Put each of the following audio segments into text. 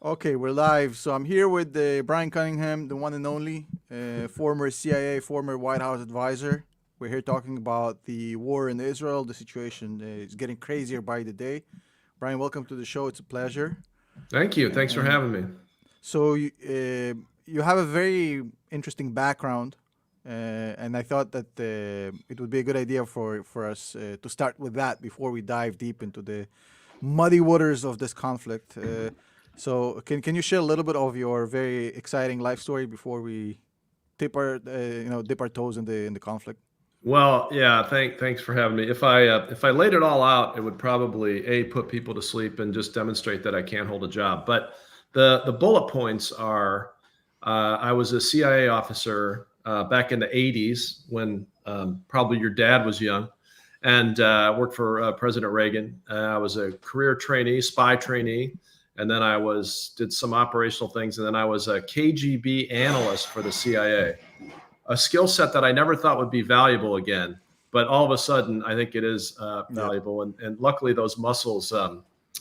Okay, we're live. So I'm here with Bryan Cunningham, the one and only, former CIA, former White House advisor. We're here talking about the war in Israel. The situation is getting crazier by the day. Bryan, welcome to the show. It's a pleasure. Thank you. Thanks for And having me. so you have a very interesting background, and I thought that it would be a good idea for us to start with that before we dive deep into the muddy waters of this conflict. So can you share a little bit of your very exciting life story before we dip our toes in the conflict? Well, yeah, thanks for having me. If I laid it all out, it would probably put people to sleep and just demonstrate that I can't hold a job. But the bullet points are I was a CIA officer back in the 80s when probably your dad was young, and worked for President Reagan. I was a career trainee, spy trainee, and then I did some operational things, and then I was a KGB analyst for the CIA, a skill set that I never thought would be valuable again. But all of a sudden, I think it is Yeah. valuable. And luckily, those muscles,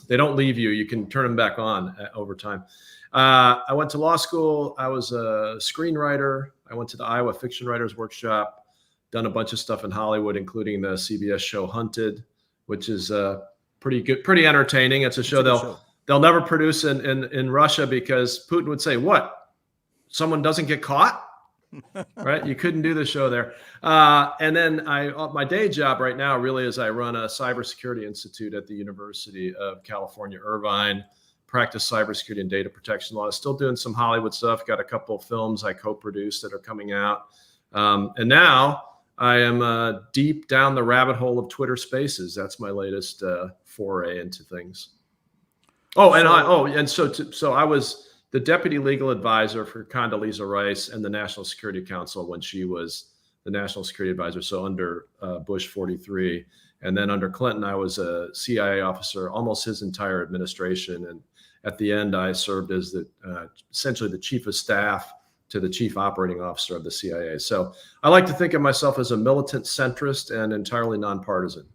they don't leave you. You can turn them back on over time. I went to law school. I was a screenwriter. I went to the Iowa Fiction Writers Workshop, done a bunch of stuff in Hollywood, including the CBS show Hunted, which is pretty good, pretty entertaining. It's a It's show a good show. they'll never produce in Russia because Putin would say, "What? Someone doesn't get caught?" Right? You couldn't do the show there. And then my day job right now really is I run a cybersecurity institute at the University of California, Irvine, practice cybersecurity and data protection law. Still doing some Hollywood stuff. Got a couple of films I co-produced that are coming out. And now I am deep down the rabbit hole of Twitter Spaces. That's my latest foray into things. Oh, and So so I was the deputy legal advisor for Condoleezza Rice and the National Security Council when she was the national security advisor. So under Bush 43, and then under Clinton, I was a CIA officer almost his entire administration. And at the end, I served as essentially the chief of staff to the chief operating officer of the CIA. So I like to think of myself as a militant centrist and entirely nonpartisan.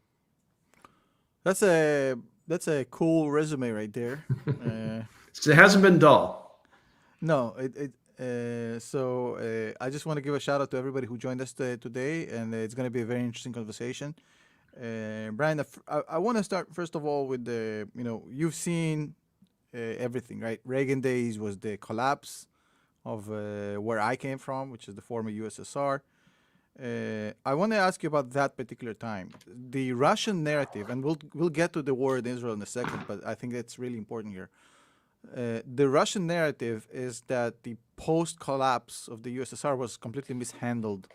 that's a that's a cool resume right there. Uh, It hasn't been dull. No, I just want to give a shout out to everybody who joined us today, and it's going to be a very interesting conversation. Bryan, I want to start first of all with you've seen everything, right? Reagan days was the collapse of where I came from, which is the former USSR. I want to ask you about that particular time. The Russian narrative, and we'll get to the war in Israel in a second, but I think that's really important here. The Russian narrative is that the post collapse of the USSR was completely mishandled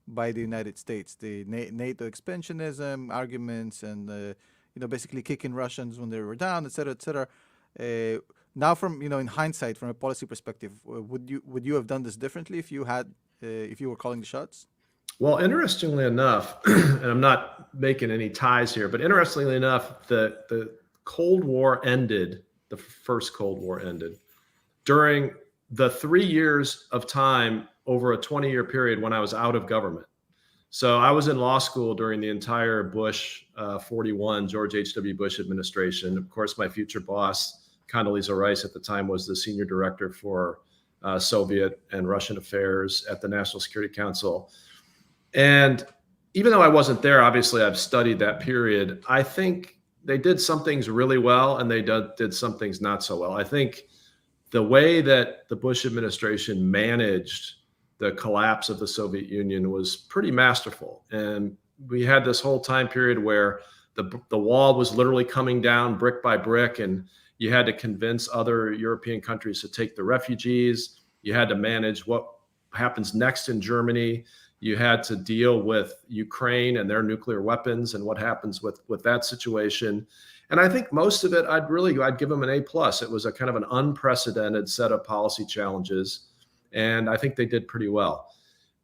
by the United States. The NATO expansionism arguments and basically kicking Russians when they were down, et cetera, et cetera. Now, from in hindsight, from a policy perspective, would you have done this differently if you were calling the shots? Well, interestingly enough, and I'm not making any ties here, but interestingly enough, the Cold War ended, the first Cold War ended during the 3 years of time over a 20-year period when I was out of government. So I was in law school during the entire Bush 41, George H.W. Bush administration. Of course, my future boss, Condoleezza Rice, at the time was the senior director for Soviet and Russian affairs at the National Security Council. And even though I wasn't there, obviously I've studied that period. I think they did some things really well and they did some things not so well. I think the way that the Bush administration managed the collapse of the Soviet Union was pretty masterful. And we had this whole time period where the wall was literally coming down brick by brick, and you had to convince other European countries to take the refugees. You had to manage what happens next in Germany. You had to deal with Ukraine and their nuclear weapons and what happens with that situation. And I think most of it, I'd give them an A+. It was a kind of an unprecedented set of policy challenges, and I think they did pretty well.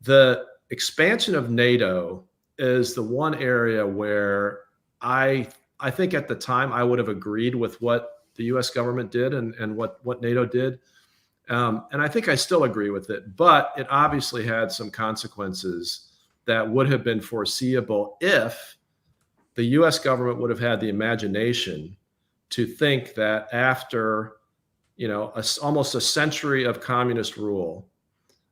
The expansion of NATO is the one area where I think at the time I would have agreed with what the U.S. government did and what NATO did. And I think I still agree with it, but it obviously had some consequences that would have been foreseeable if the US government would have had the imagination to think that after almost a century of communist rule,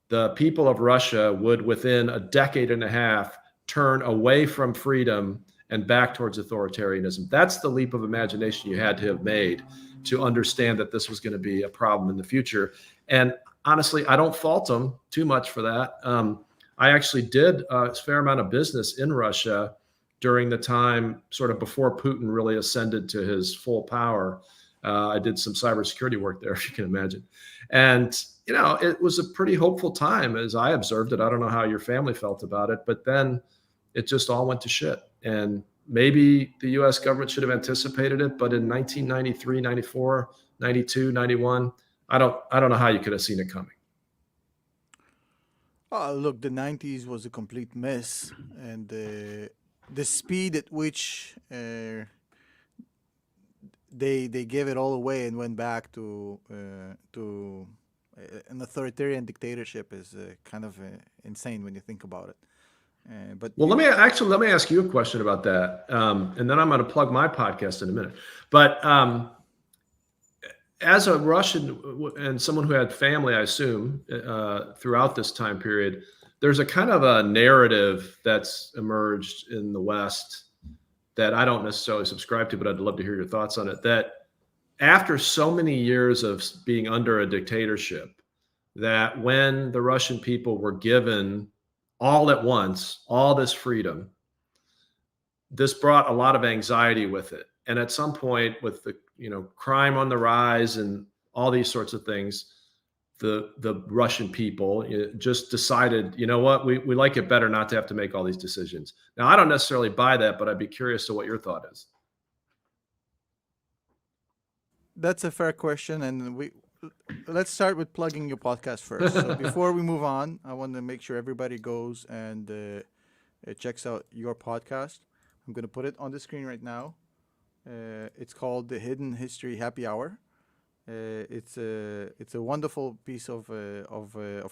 the people of Russia would, within a decade and a half, turn away from freedom and back towards authoritarianism. That's the leap of imagination you had to have made to understand that this was going to be a problem in the future. And honestly, I don't fault them too much for that. I actually did a fair amount of business in Russia during the time sort of before Putin really ascended to his full power. I did some cybersecurity work there, if you can imagine. And, it was a pretty hopeful time as I observed it. I don't know how your family felt about it, but then it just all went to shit. And maybe the US government should have anticipated it, but in 1993, 94, 92, 91, I don't know how you could have seen it coming. Look, the 90s was a complete mess, and the speed at which they gave it all away and went back to an authoritarian dictatorship is kind of insane when you think about it. But well, let me ask you a question about that, and then I'm going to plug my podcast in a minute. But as a Russian and someone who had family, I assume, throughout this time period, there's a kind of a narrative that's emerged in the West that I don't necessarily subscribe to, but I'd love to hear your thoughts on it. That after so many years of being under a dictatorship, that when the Russian people were given all at once, all this freedom, this brought a lot of anxiety with it. And at some point, with the crime on the rise and all these sorts of things, the Russian people just decided, you know what, we like it better not to have to make all these decisions. Now, I don't necessarily buy that, but I'd be curious to what your thought is. That's a fair question, and let's start with plugging your podcast first. So before we move on, I want to make sure everybody goes and checks out your podcast. I'm going to put it on the screen right now. It's called the Hidden History Happy Hour. It's a wonderful piece of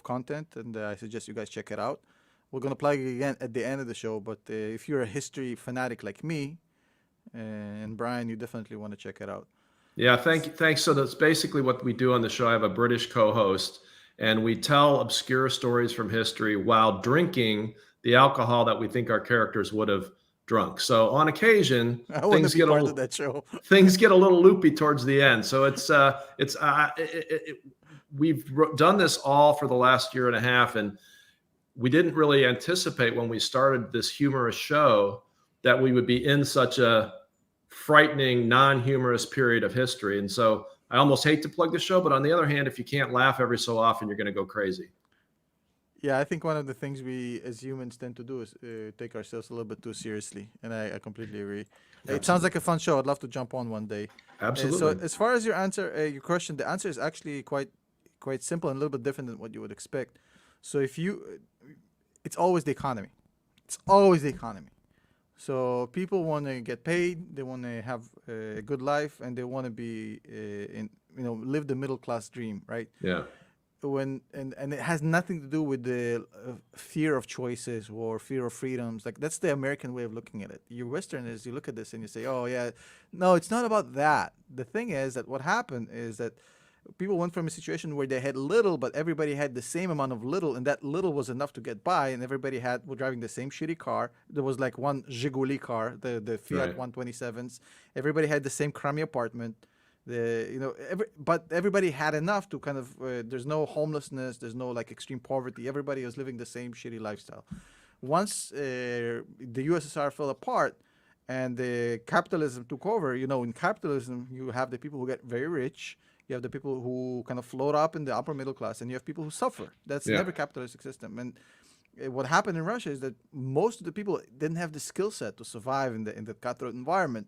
content, and I suggest you guys check it out. We're going to plug it again at the end of the show, but if you're a history fanatic like me and Brian, you definitely want to check it out. Yeah, thanks. So that's basically what we do on the show. I have a British co-host, and we tell obscure stories from history while drinking the alcohol that we think our characters would have drunk. So on occasion, things get a little loopy towards the end. So we've done this all for the last year and a half, and we didn't really anticipate when we started this humorous show that we would be in such a frightening, non-humorous period of history. And so I almost hate to plug the show, but on the other hand, if you can't laugh every so often, you're going to go crazy. Yeah, I think one of the things we as humans tend to do is take ourselves a little bit too seriously, and I completely agree. Absolutely. It sounds like a fun show. I'd love to jump on one day. Absolutely. So as far as your question, the answer is actually quite simple and a little bit different than what you would expect. So it's always the economy. It's always the economy. So people want to get paid, they want to have a good life, and they want to be live the middle class dream, right? Yeah. And it has nothing to do with the fear of choices or fear of freedoms. Like, that's the American way of looking at it. You Westerners, you look at this and you say, oh yeah, no, it's not about that. The thing is that what happened is that people went from a situation where they had little, but everybody had the same amount of little, and that little was enough to get by, and everybody were driving the same shitty car. There was like one Zhiguli car, the Fiat 127s. Everybody had the same crummy apartment. But everybody had enough to kind of. There's no homelessness. There's no like extreme poverty. Everybody was living the same shitty lifestyle. Once the USSR fell apart and the capitalism took over, in capitalism you have the people who get very rich. You have the people who kind of float up in the upper middle class, and you have people who suffer. That's never capitalistic system. And what happened in Russia is that most of the people didn't have the skill set to survive in the cutthroat environment.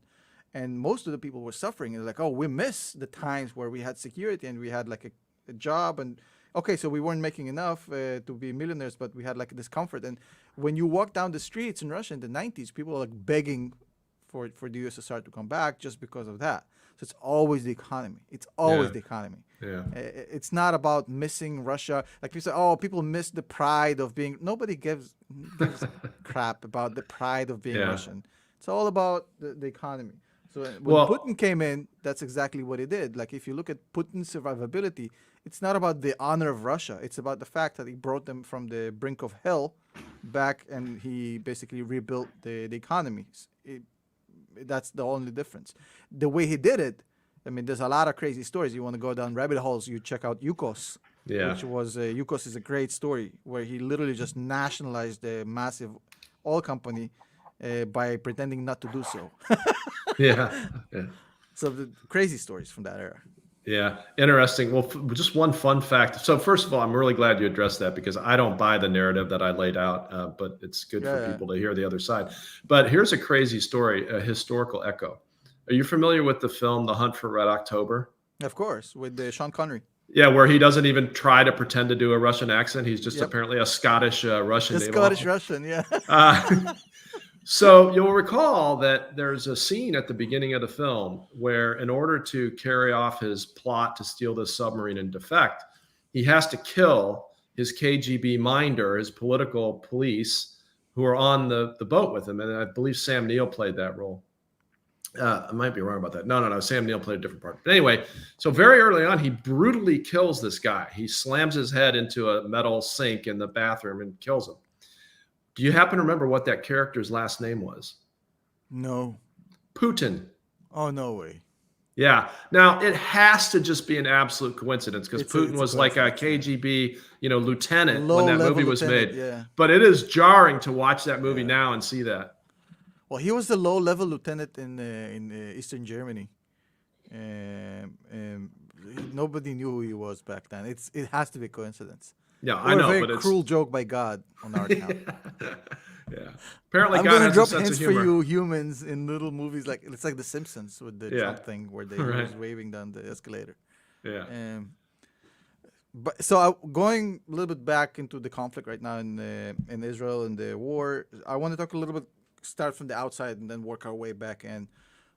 And most of the people were suffering. It's like, oh, we miss the times where we had security and we had like a job. And okay, so we weren't making enough to be millionaires, but we had like this comfort. And when you walk down the streets in Russia in the 90s, people were like begging for the USSR to come back just because of that. So it's always the economy. It's always the economy. Yeah. It's not about missing Russia. Like you say, oh, people miss the pride of being. Nobody gives crap about the pride of being Russian. It's all about the economy. So when Well, Putin came in, that's exactly what he did. Like if you look at Putin's survivability, it's not about the honor of Russia. It's about the fact that he brought them from the brink of hell back, and he basically rebuilt the economy. That's the only difference. The way he did it, I mean, there's a lot of crazy stories. You want to go down rabbit holes, you check out Yukos, yeah, which was Yukos is a great story where he literally just nationalized a massive oil company by pretending not to do so. yeah, yeah. So the crazy stories from that era. Yeah, interesting. Well, just one fun fact. So, first of all, I'm really glad you addressed that because I don't buy the narrative that I laid out, but it's good for Yeah, people to hear the other side. But here's a crazy story, a historical echo. Are you familiar with the film The Hunt for Red October? of course, with Sean Connery. Yeah, where he doesn't even try to pretend to do a Russian accent. He's just Yep, apparently a Scottish Russian the naval Scottish officer. Russian. Yeah, Uh, So you'll recall that there's a scene at the beginning of the film where, in order to carry off his plot to steal this submarine and defect, he has to kill his KGB minder, his political police, who are on the boat with him. And I believe Sam Neill played that role. I might be wrong about that. No. Sam Neill played a different part. But anyway, so very early on, he brutally kills this guy. He slams his head into a metal sink in the bathroom and kills him. Do you happen to remember what that character's last name was? no, Putin. oh no way. Yeah. Now it has to just be an absolute coincidence because Putin It's a was like a coincidence. Yeah. KGB, lieutenant when Low that level movie was lieutenant. made. Yeah, But it is jarring to watch that movie yeah. now and see that. Well, he was the low level lieutenant in Eastern Germany. Um, Nobody knew who he was back then. It has to be coincidence Yeah, I or a know, very but it's cruel joke by God on our account. yeah. Apparently, I'm God gonna has a drop sense of hints for humor. you humans in little movies like it's like The Simpsons with the Yeah. Trump thing where they he Right. was waving down the escalator. Yeah. Um, but so going a little bit back into the conflict right now in Israel and the war, I want to talk a little bit, start from the outside and then work our way back in.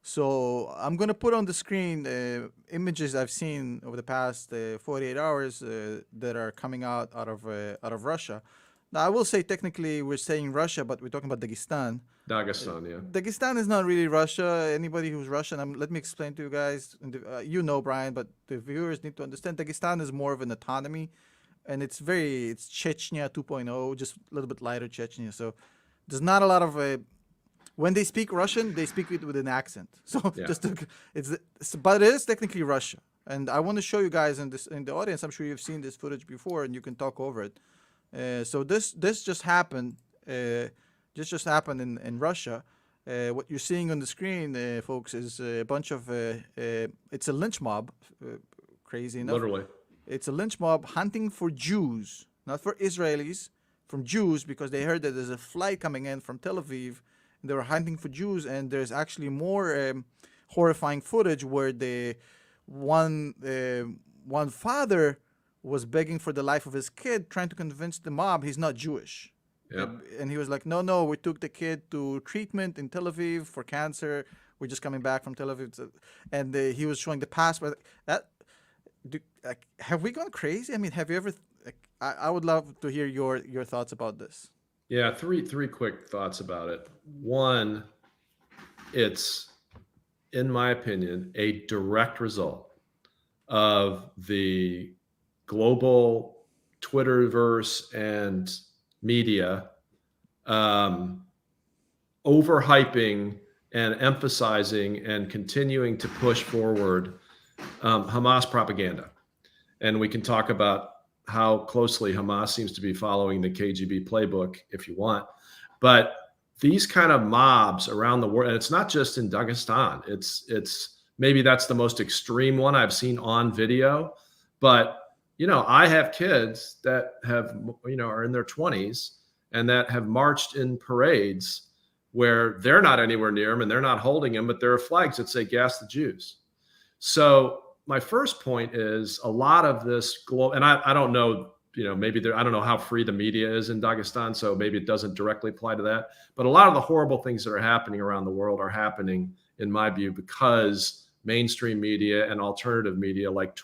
So I'm gonna put on the screen images I've seen over the past 48 hours that are coming out of Russia. Now I will say technically we're saying Russia, but we're talking about Dagestan. Dagestan, yeah. Dagestan is not really Russia. Anybody who's Russian, let me explain to you guys. You know, Brian, but the viewers need to understand Dagestan is more of an autonomy, and it's Chechnya 2.0, just a little bit lighter Chechnya. So there's not a lot of when they speak Russian, they speak it with an accent. So Yeah. but it is technically Russia. And I want to show you guys in the audience. I'm sure you've seen this footage before, and you can talk over it. So this just happened. Just happened in Russia. What you're seeing on the screen, folks, is a bunch of. It's a lynch mob. Crazy enough, Literally. it's a lynch mob hunting for Jews, not for Israelis, from Jews because they heard that there's a flight coming in from Tel Aviv. And they were hunting for Jews, and there's actually more horrifying footage where one father was begging for the life of his kid, trying to convince the mob he's not Jewish. Yep. And he was like, no, we took the kid to treatment in Tel Aviv for cancer. We're just coming back from Tel Aviv. And he was showing the passport. Have we gone crazy? I mean, have you ever... I would love to hear your thoughts about this. Yeah, three quick thoughts about it. One, it's, in my opinion, a direct result of the global Twitterverse and media overhyping and emphasizing and continuing to push forward Hamas propaganda. And we can talk about how closely Hamas seems to be following the KGB playbook if you want. But these kind of mobs around the world, and it's not just in Dagestan, it's maybe that's the most extreme one I've seen on video. But, I have kids that have, are in their 20s and that have marched in parades where they're not anywhere near them and they're not holding them, but there are flags that say gas the Jews. So my first point is a lot of this and I don't know, maybe I don't know how free the media is in Dagestan, so maybe it doesn't directly apply to that. But a lot of the horrible things that are happening around the world are happening, in my view, because mainstream media and alternative media like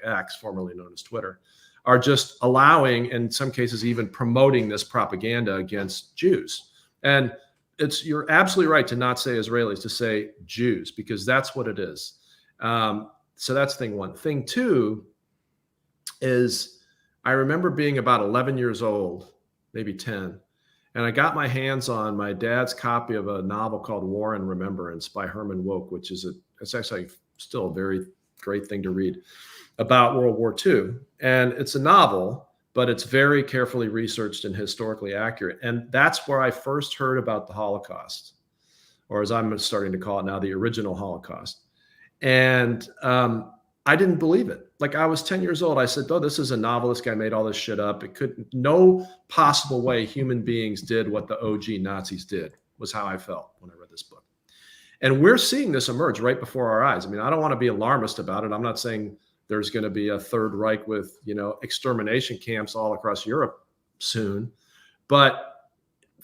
X, formerly known as Twitter, are just allowing, in some cases, even promoting this propaganda against Jews. And you're absolutely right to not say Israelis, to say Jews, because that's what it is. So that's thing one. Thing two is I remember being about 11 years old, maybe 10, and I got my hands on my dad's copy of a novel called War and Remembrance by Herman Wouk, which is it's actually still a very great thing to read about World War II. And it's a novel, but it's very carefully researched and historically accurate. And that's where I first heard about the Holocaust, or as I'm starting to call it now, the original Holocaust. And I didn't believe it. Like, I was 10 years old. I said, oh, this is a novel. This guy made all this shit up. It could, no possible way human beings did what the OG Nazis did, was how I felt when I read this book. And we're seeing this emerge right before our eyes. I mean, I don't want to be alarmist about it. I'm not saying there's going to be a Third Reich with, extermination camps all across Europe soon. But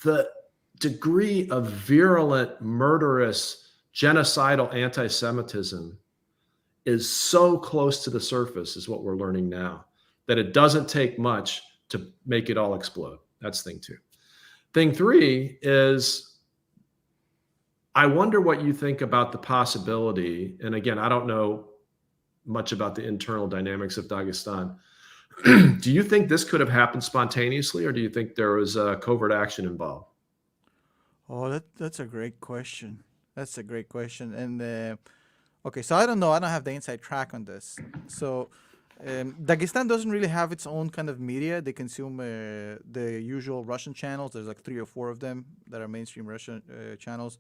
the degree of virulent, murderous, genocidal anti-Semitism is so close to the surface, is what we're learning now, that it doesn't take much to make it all explode. That's thing two. Thing three is, I wonder what you think about the possibility, and again, I don't know much about the internal dynamics of Dagestan. Do you think this could have happened spontaneously, or do you think there was a covert action involved? Oh, that's a great question. That's a great question. And okay, so I don't know. I don't have the inside track on this. So Dagestan doesn't really have its own kind of media. They consume the usual Russian channels. There's like 3 or 4 of them that are mainstream Russian channels.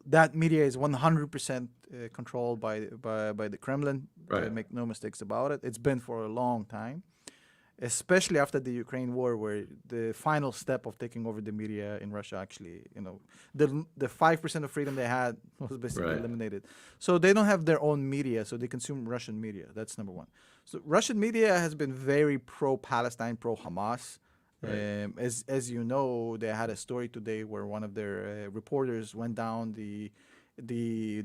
That media is 100% controlled by the Kremlin. Right. Make no mistakes about it. It's been for a long time, especially after the Ukraine war, where the final step of taking over the media in Russia actually, the 5% of freedom they had was basically eliminated. So they don't have their own media, so they consume Russian media. That's number one. So Russian media has been very pro-Palestine, pro-Hamas. Right. As you know, they had a story today where one of their reporters went down the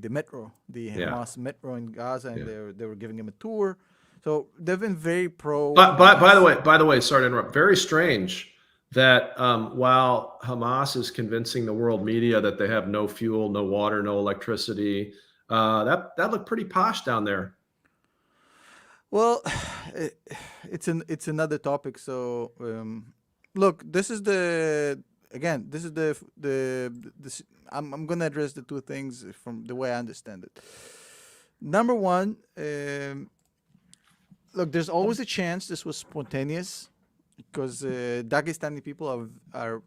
metro, the Hamas metro in Gaza, and they were giving him a tour. So they've been very pro. But by the way, sorry to interrupt. Very strange that while Hamas is convincing the world media that they have no fuel, no water, no electricity, that looked pretty posh down there. Well, it's another topic. So look, this is I'm gonna address the two things from the way I understand it. Number one. Look, there's always a chance this was spontaneous, because Dagestani people are,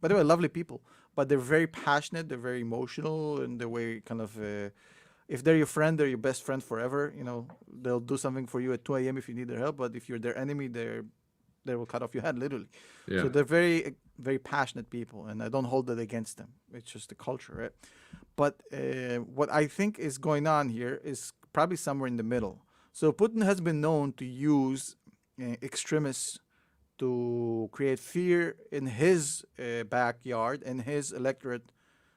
by the way, lovely people, but they're very passionate, they're very emotional, and the way kind of, if they're your friend, they're your best friend forever. They'll do something for you at 2 a.m. if you need their help, but if you're their enemy, they will cut off your head, literally. Yeah. So they're very, very passionate people, and I don't hold that against them. It's just the culture, right? But what I think is going on here is probably somewhere in the middle. So Putin has been known to use extremists to create fear in his backyard and his electorate,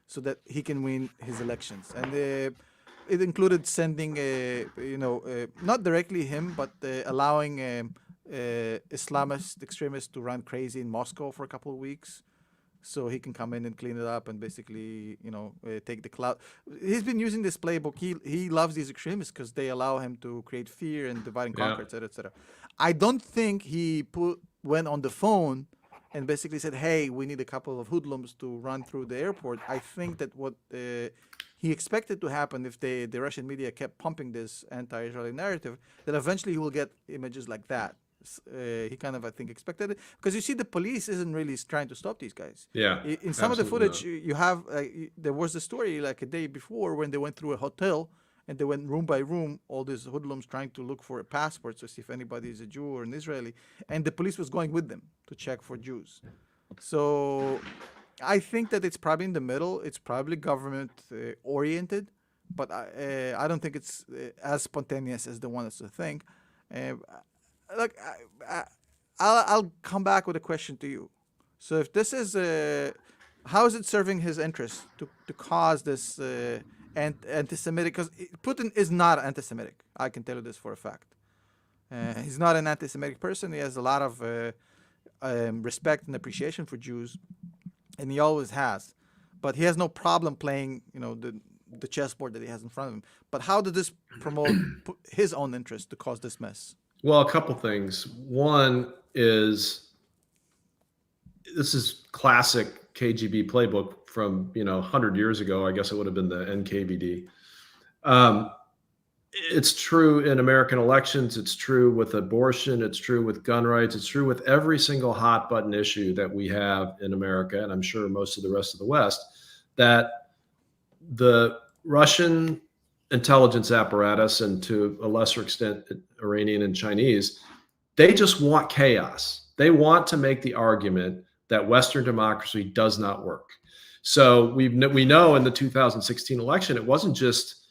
so that he can win his elections. And it included sending, not directly him, but allowing Islamist extremists to run crazy in Moscow for a couple of weeks, so he can come in and clean it up and basically, take the clout. He's been using this playbook. He loves these extremists because they allow him to create fear and divide and conquer, etc., etc. I don't think he went on the phone and basically said, "Hey, we need a couple of hoodlums to run through the airport." I think that what he expected to happen, if the Russian media kept pumping this anti-Israeli narrative, that eventually he will get images like that. He kind of, I think, expected it, because you see the police isn't really trying to stop these guys. Yeah. In some of the footage you have, there was a story like a day before when they went through a hotel and they went room by room, all these hoodlums trying to look for a passport to see if anybody is a Jew or an Israeli, and the police was going with them to check for Jews. So I think that it's probably in the middle. It's probably government oriented, but I don't think it's as spontaneous as they want us to think. Look, I'll come back with a question to you. So if this is, how is it serving his interest to cause this anti-Semitic? Because Putin is not anti-Semitic. I can tell you this for a fact. He's not an anti-Semitic person. He has a lot of respect and appreciation for Jews. and he always has. But he has no problem playing, the chessboard that he has in front of him. But how did this promote his own interest to cause this mess? Well, a couple things. One is this is classic KGB playbook from 100 years ago. I guess it would have been the NKVD. It's true in American elections. It's true with abortion. It's true with gun rights. It's true with every single hot button issue that we have in America, and I'm sure most of the rest of the West, that the Russian intelligence apparatus, and to a lesser extent, Iranian and Chinese, they just want chaos. They want to make the argument that Western democracy does not work. So we know in the 2016 election, it wasn't just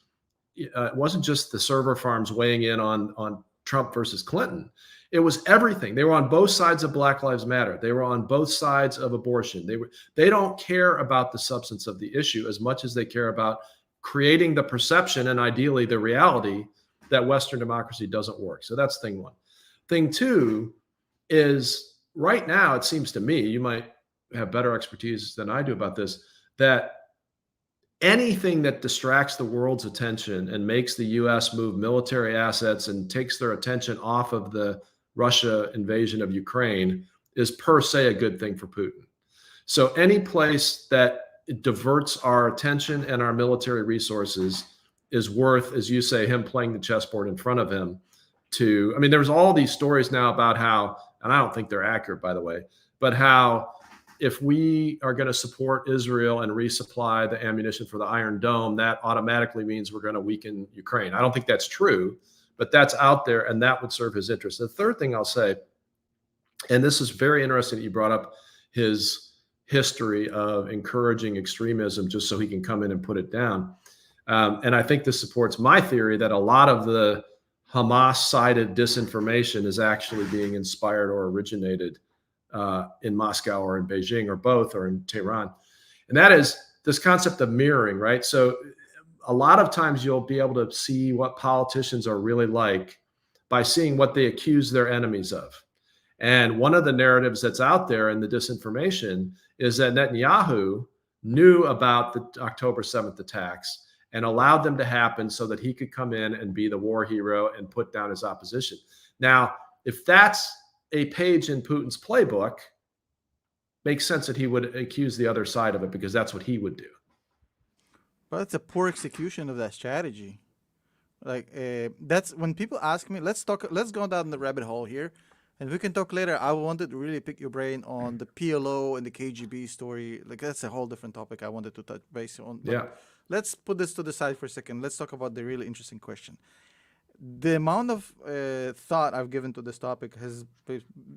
the server farms weighing in on Trump versus Clinton. It was everything. They were on both sides of Black Lives Matter. They were on both sides of abortion. They don't care about the substance of the issue as much as they care about creating the perception and ideally the reality that Western democracy doesn't work. So that's thing one. Thing two is right now, it seems to me, you might have better expertise than I do about this, that anything that distracts the world's attention and makes the US move military assets and takes their attention off of the Russia invasion of Ukraine is per se a good thing for Putin. So any place that diverts our attention and our military resources is worth, as you say, him playing the chessboard in front of him. There's all these stories now about how, and I don't think they're accurate, by the way, but how if we are going to support Israel and resupply the ammunition for the Iron Dome, that automatically means we're going to weaken Ukraine. I don't think that's true, but that's out there, and that would serve his interest. The third thing I'll say, and this is very interesting that you brought up his history of encouraging extremism just so he can come in and put it down. And I think this supports my theory that a lot of the Hamas-sided disinformation is actually being inspired or originated in Moscow or in Beijing or both or in Tehran. And that is this concept of mirroring, right? So a lot of times you'll be able to see what politicians are really like by seeing what they accuse their enemies of. And one of the narratives that's out there in the disinformation is that Netanyahu knew about the October 7th attacks and allowed them to happen so that he could come in and be the war hero and put down his opposition. Now, if that's a page in Putin's playbook, makes sense that he would accuse the other side of it because that's what he would do. But it's a poor execution of that strategy. Like that's when people ask me, let's go down the rabbit hole here, and we can talk later. I wanted to really pick your brain on the PLO and the KGB story. Like that's a whole different topic I wanted to touch base on. But Yeah. let's put this to the side for a second. Let's talk about the really interesting question. The amount of thought I've given to this topic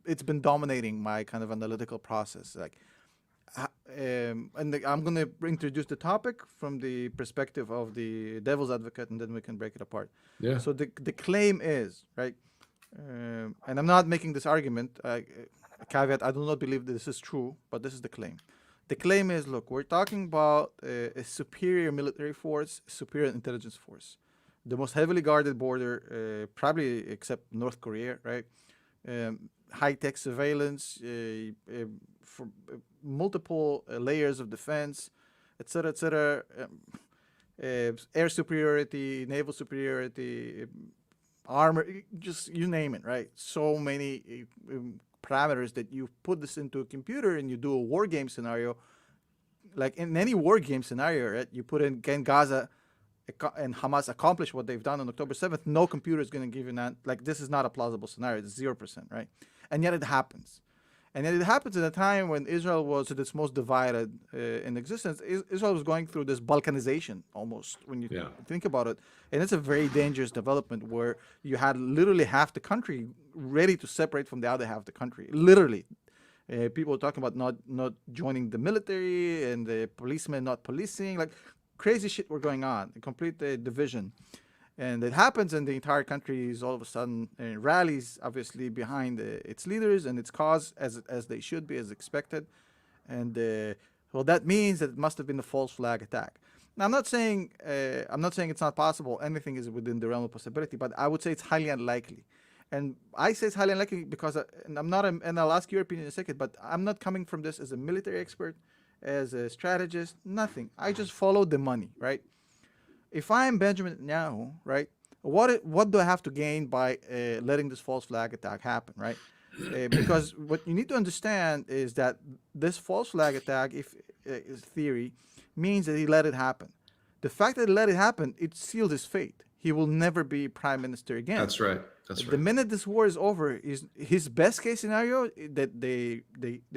it's been dominating my kind of analytical process. Like, I'm going to introduce the topic from the perspective of the devil's advocate, and then we can break it apart. Yeah. So the claim is, right, and I'm not making this argument, caveat, I do not believe this is true, but this is the claim. The claim is, look, we're talking about a superior military force, superior intelligence force. The most heavily guarded border, probably except North Korea, right? High-tech surveillance, for multiple layers of defense, et cetera, air superiority, naval superiority, armor, just you name it, right? So many parameters that you put this into a computer and you do a war game scenario. Like in any war game scenario, right? You put in, can Gaza and Hamas accomplish what they've done on October 7th, no computer is going to give you that. Like, this is not a plausible scenario. It's 0%, right? And yet it happens. And yet it happens at a time when Israel was at its most divided in existence. Israel was going through this Balkanization almost, when you think about it. And it's a very dangerous development where you had literally half the country ready to separate from the other half of the country. Literally. People were talking about not joining the military and the policemen not policing. Like, crazy shit were going on, a complete division. And it happens, and the entire country is all of a sudden rallies, obviously, behind its leaders and its cause, as they should be, as expected. And well, that means that it must have been a false flag attack. Now, I'm not saying it's not possible. Anything is within the realm of possibility, but I would say it's highly unlikely. And I say it's highly unlikely because and I'm not, and I'll ask your opinion in a second, but I'm not coming from this as a military expert, as a strategist, nothing. I just followed the money, right? If I'm Benjamin Netanyahu, right, what do I have to gain by letting this false flag attack happen, right? Because what you need to understand is that this false flag attack, if is theory, means that he let it happen. The fact that he let it happen, it sealed his fate. He will never be prime minister again. That's right. That's The right. minute this war is over, is his best case scenario that they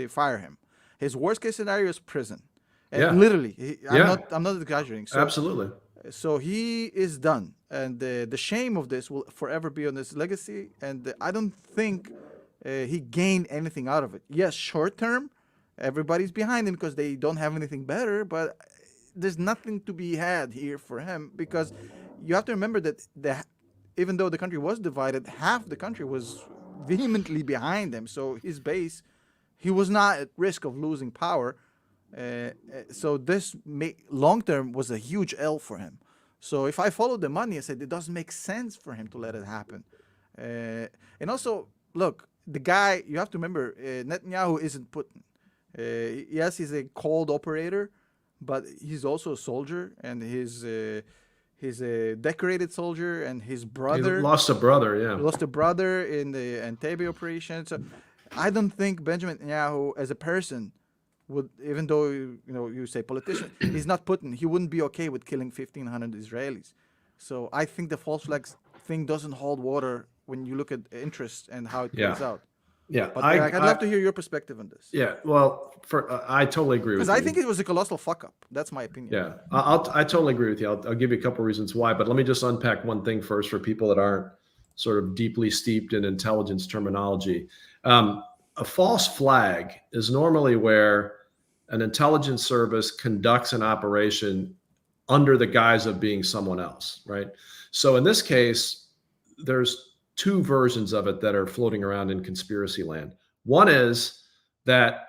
fire him. His worst case scenario is prison, and Yeah. literally, Yeah. I'm not exaggerating. Absolutely. So he is done, and the shame of this will forever be on his legacy. And I don't think he gained anything out of it. Yes, short term, everybody's behind him because they don't have anything better. But there's nothing to be had here for him, because you have to remember that even though the country was divided, half the country was vehemently behind him. So his base, he was not at risk of losing power. So this long term was a huge L for him. So if I followed the money, I said it doesn't make sense for him to let it happen. And also, look, the guy, you have to remember, Netanyahu isn't Putin. Yes, he's a cold operator, but he's also a soldier, and he's a decorated soldier, and his He brother lost a brother. Yeah. lost a brother in the Entebbe operation. So I don't think Benjamin Netanyahu as a person would, even though you say politician, he's not Putin. He wouldn't be okay with killing 1,500 Israelis. So I think the false flags thing doesn't hold water when you look at interest and how it plays out. Yeah. But I'd love to hear your perspective on this. Yeah. Well, I totally agree with you. Because I think it was a colossal fuck up. That's my opinion. Yeah, I totally agree with you. I'll give you a couple reasons why, but let me just unpack one thing first for people that aren't sort of deeply steeped in intelligence terminology. A false flag is normally where an intelligence service conducts an operation under the guise of being someone else, right? So in this case, there's two versions of it that are floating around in conspiracy land. One is that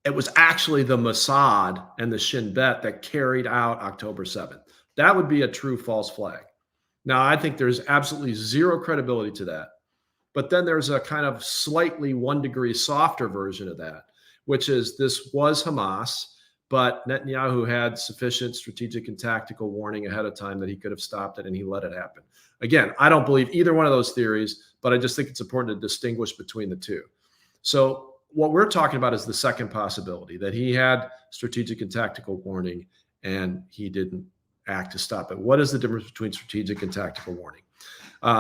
it was actually the Mossad and the Shin Bet that carried out October 7th. That would be a true false flag. Now, I think there's absolutely zero credibility to that. But then there's a kind of slightly 1 degree softer version of that, which is this was Hamas, but Netanyahu had sufficient strategic and tactical warning ahead of time that he could have stopped it, and he let it happen. Again, I don't believe either one of those theories, but I just think it's important to distinguish between the two. So what we're talking about is the second possibility, that he had strategic and tactical warning and he didn't act to stop it. What is the difference between strategic and tactical warning?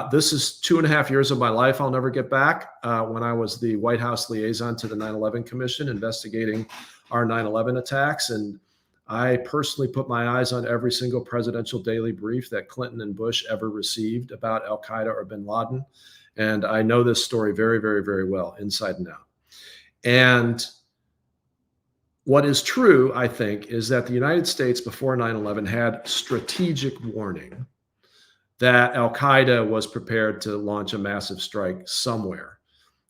This is 2.5 years of my life I'll never get back. When I was the White House liaison to the 9/11 Commission investigating our 9/11 attacks. And I personally put my eyes on every single presidential daily brief that Clinton and Bush ever received about al-Qaeda or bin Laden. And I know this story very, very, very well, inside and out. And what is true, I think, is that the United States before 9/11 had strategic warning that al-Qaeda was prepared to launch a massive strike somewhere.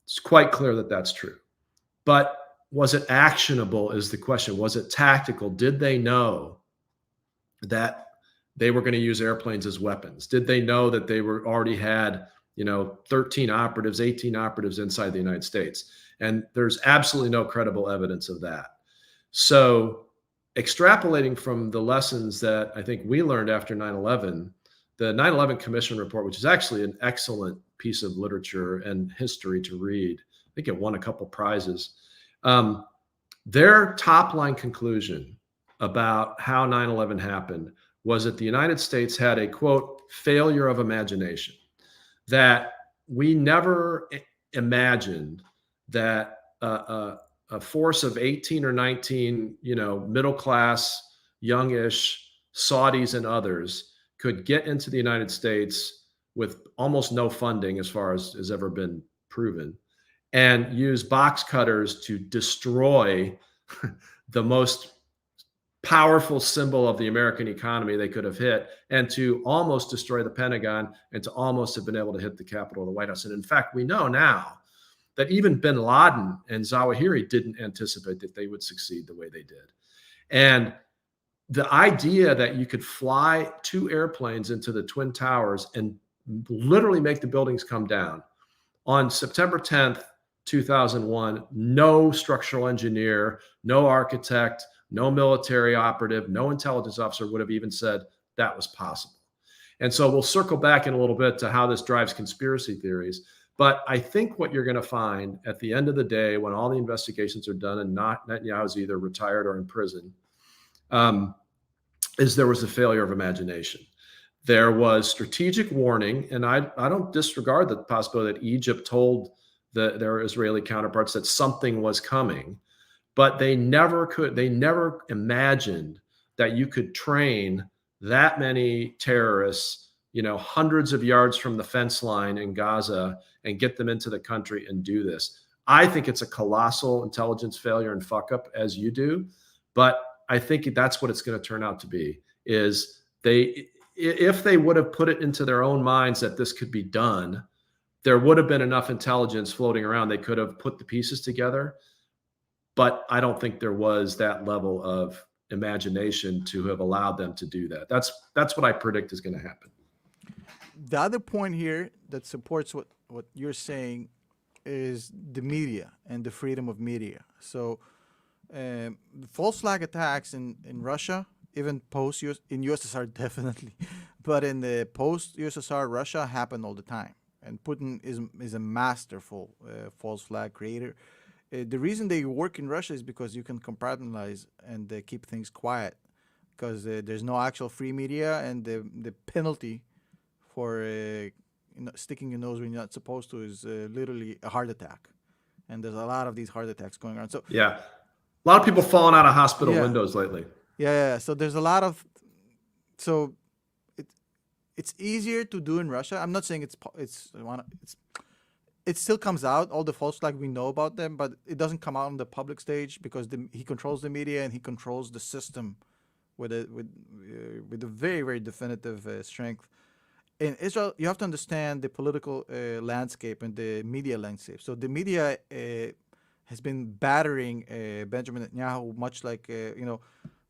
It's quite clear that that's true. But was it actionable is the question. Was it tactical? Did they know that they were going to use airplanes as weapons? Did they know that they were already had 13 operatives, 18 operatives inside the United States? And there's absolutely no credible evidence of that. So extrapolating from the lessons that I think we learned after 9/11, the 9/11 Commission report, which is actually an excellent piece of literature and history to read, I think it won a couple prizes. Their top line conclusion about how 9/11 happened was that the United States had a, quote, failure of imagination, that we never imagined that a force of 18 or 19, middle-class, youngish Saudis and others could get into the United States with almost no funding, as far as has ever been proven, and use box cutters to destroy the most powerful symbol of the American economy they could have hit, and to almost destroy the Pentagon, and to almost have been able to hit the Capitol, the White House. And in fact, we know now that even bin Laden and Zawahiri didn't anticipate that they would succeed the way they did. And the idea that you could fly 2 airplanes into the Twin Towers and literally make the buildings come down on September 10th, 2001, no structural engineer, no architect, no military operative, no intelligence officer would have even said that was possible. And so we'll circle back in a little bit to how this drives conspiracy theories. But I think what you're going to find at the end of the day, when all the investigations are done and Netanyahu's either retired or in prison, is there was a failure of imagination. There was strategic warning, and I don't disregard the possibility that Egypt told their Israeli counterparts that something was coming, but they never imagined that you could train that many terrorists, hundreds of yards from the fence line in Gaza and get them into the country and do this. I think it's a colossal intelligence failure and fuck up, as you do, but I think that's what it's going to turn out to be, is if they would have put it into their own minds that this could be done, there would have been enough intelligence floating around. They could have put the pieces together, but I don't think there was that level of imagination to have allowed them to do that. That's what I predict is going to happen. The other point here that supports what you're saying is the media and the freedom of media. So false flag attacks in Russia, even post in USSR definitely, but in the post USSR Russia happen all the time. And Putin is a masterful false flag creator. The reason they work in Russia is because you can compartmentalize and keep things quiet, because there's no actual free media, and the penalty for sticking your nose when you're not supposed to is literally a heart attack. And there's a lot of these heart attacks going on. So yeah, a lot of people falling out of hospital windows lately. Yeah. So there's a lot of, so it's easier to do in Russia. I'm not saying it still comes out, all the false flag, we know about them, but it doesn't come out on the public stage because he controls the media and he controls the system with a very, very definitive strength. In Israel, you have to understand the political landscape and the media landscape. So the media has been battering Benjamin Netanyahu, much like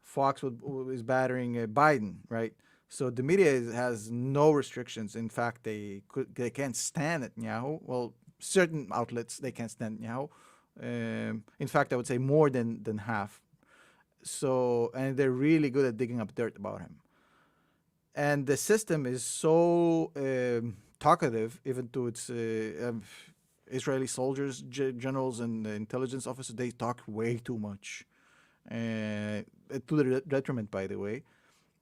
Fox is battering Biden, right? So the media has no restrictions. In fact, they can't stand Netanyahu. Well, certain outlets, they can't stand Netanyahu. In fact, I would say more than half. So, and they're really good at digging up dirt about him. And the system is so talkative, even to its Israeli soldiers, generals, and intelligence officers. They talk way too much, to their detriment, by the way.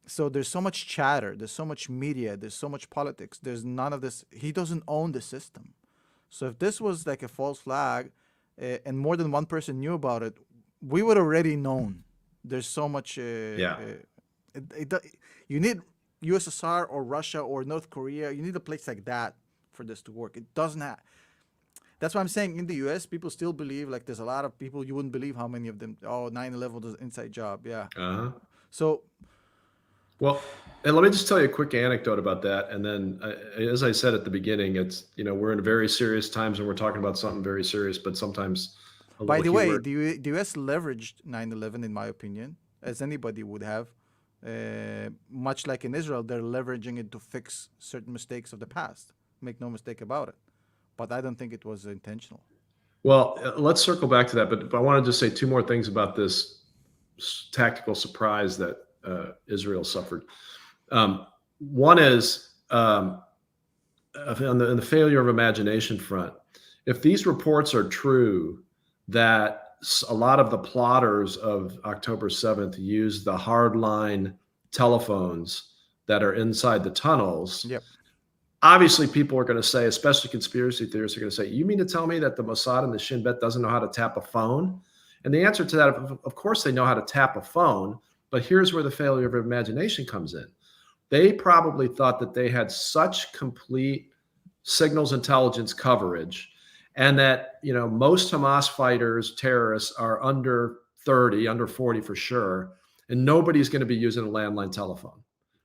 So there's so much chatter, there's so much media, there's so much politics. There's none of this. He doesn't own the system. So if this was like a false flag, and more than one person knew about it, we would already known. There's so much. You need USSR or Russia or North Korea. You need a place like that for this to work. It doesn't have. That's why I'm saying in the U.S., people still believe, like there's a lot of people, you wouldn't believe how many of them, 9/11 was an inside job. Yeah. So. Well, and let me just tell you a quick anecdote about that. And then, as I said at the beginning, it's, we're in very serious times and we're talking about something very serious, but sometimes a By the humor. way, the U.S. leveraged 9/11, in my opinion, as anybody would have. Much like in Israel, they're leveraging it to fix certain mistakes of the past. Make no mistake about it. But I don't think it was intentional. Well, let's circle back to that. But I want to just say two more things about this tactical surprise that Israel suffered. One is on the failure of imagination front. If these reports are true, that a lot of the plotters of October 7th used the hardline telephones that are inside the tunnels. Yep. Obviously, people are going to say, especially conspiracy theorists are going to say, you mean to tell me that the Mossad and the Shin Bet doesn't know how to tap a phone? And the answer to that, of course, they know how to tap a phone. But here's where the failure of imagination comes in. They probably thought that they had such complete signals intelligence coverage, and that most Hamas fighters, terrorists, are under 30, under 40 for sure, and nobody's going to be using a landline telephone.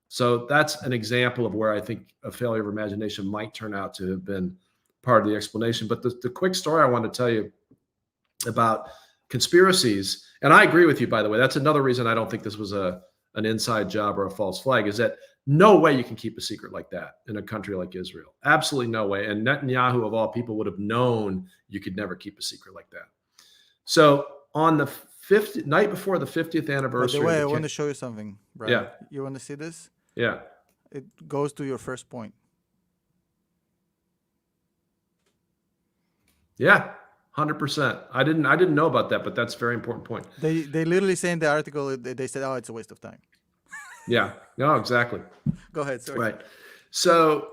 So that's an example of where I think a failure of imagination might turn out to have been part of the explanation. But the quick story I want to tell you about conspiracies, and I agree with you, by the way, that's another reason I don't think this was an inside job or a false flag, is that no way you can keep a secret like that in a country like Israel. Absolutely no way. And Netanyahu, of all people, would have known you could never keep a secret like that. So on the night before the 50th By the anniversary way, of I the want to show you something, Brian. Yeah. You want to see this? Yeah. It goes to your first point. Yeah. 100%. I didn't know about that, but that's a very important point. They literally say in the article, they said, oh, it's a waste of time. Yeah. No, exactly. Go ahead. Sorry. Right. So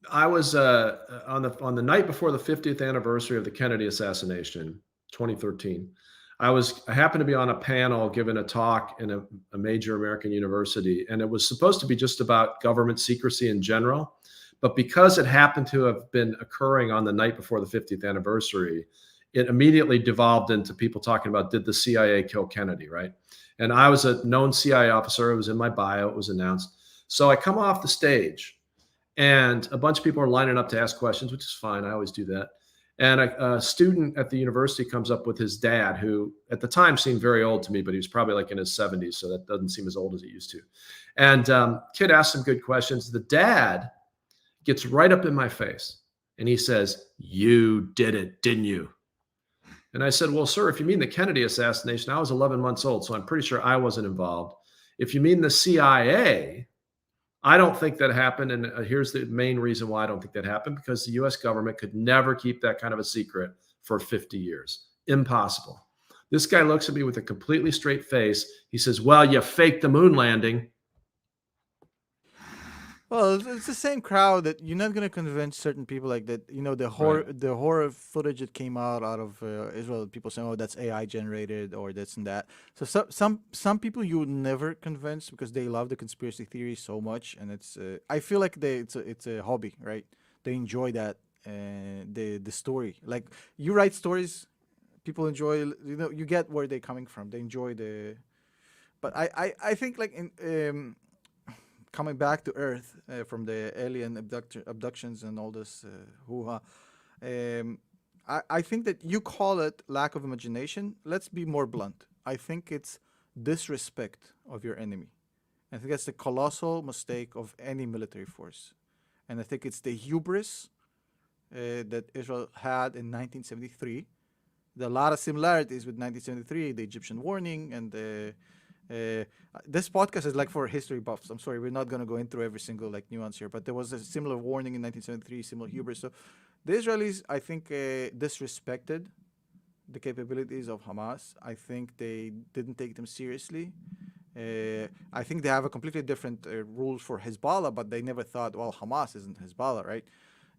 I was on the night before the 50th anniversary of the Kennedy assassination, 2013. I happened to be on a panel giving a talk in a major American university, and it was supposed to be just about government secrecy in general. But because it happened to have been occurring on the night before the 50th anniversary, it immediately devolved into people talking about, did the CIA kill Kennedy, right? And I was a known CIA officer. It was in my bio. It was announced. So I come off the stage, and a bunch of people are lining up to ask questions, which is fine. I always do that. And a student at the university comes up with his dad, who at the time seemed very old to me, but he was probably like in his 70s. So that doesn't seem as old as it used to. And kid asked some good questions. The dad gets right up in my face and he says, "You did it, didn't you?" And I said, "Well, sir, if you mean the Kennedy assassination, I was 11 months old, so I'm pretty sure I wasn't involved. If you mean the CIA, I don't think that happened. And here's the main reason why I don't think that happened, because the US government could never keep that kind of a secret for 50 years. Impossible." This guy looks at me with a completely straight face. He says, "Well, you faked the moon landing." Well, it's the same crowd that you're not going to convince certain people like that. You know, the horror footage that came out of Israel. People saying, "Oh, that's AI generated," or this and that. So some people you would never convince because they love the conspiracy theory so much, and it's. I feel like it's a hobby, right? They enjoy that the story. Like you write stories, people enjoy. You know, you get where they're coming from. They enjoy the. But I think like in. Coming back to Earth from the alien abductions and all this hoo-ha, I think that you call it lack of imagination. Let's be more blunt. I think it's disrespect of your enemy. I think that's the colossal mistake of any military force. And I think it's the hubris that Israel had in 1973. There are a lot of similarities with 1973, the Egyptian warning and the this podcast is like for history buffs. I'm sorry, we're not going to go into every single like nuance here, but there was a similar warning in 1973, similar hubris. So the Israelis, I think, disrespected the capabilities of Hamas. I think they didn't take them seriously. I think they have a completely different rules for Hezbollah, but they never thought, well, Hamas isn't Hezbollah, right?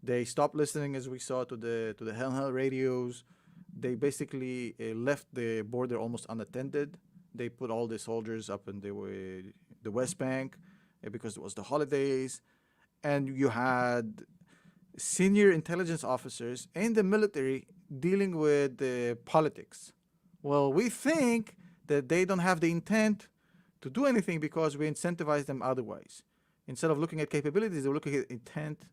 They stopped listening, as we saw, to the handheld radios. They basically left the border almost unattended. They put all the soldiers up in the West Bank because it was the holidays. And you had senior intelligence officers in the military dealing with politics. Well, we think that they don't have the intent to do anything because we incentivize them otherwise. Instead of looking at capabilities, they were looking at intent,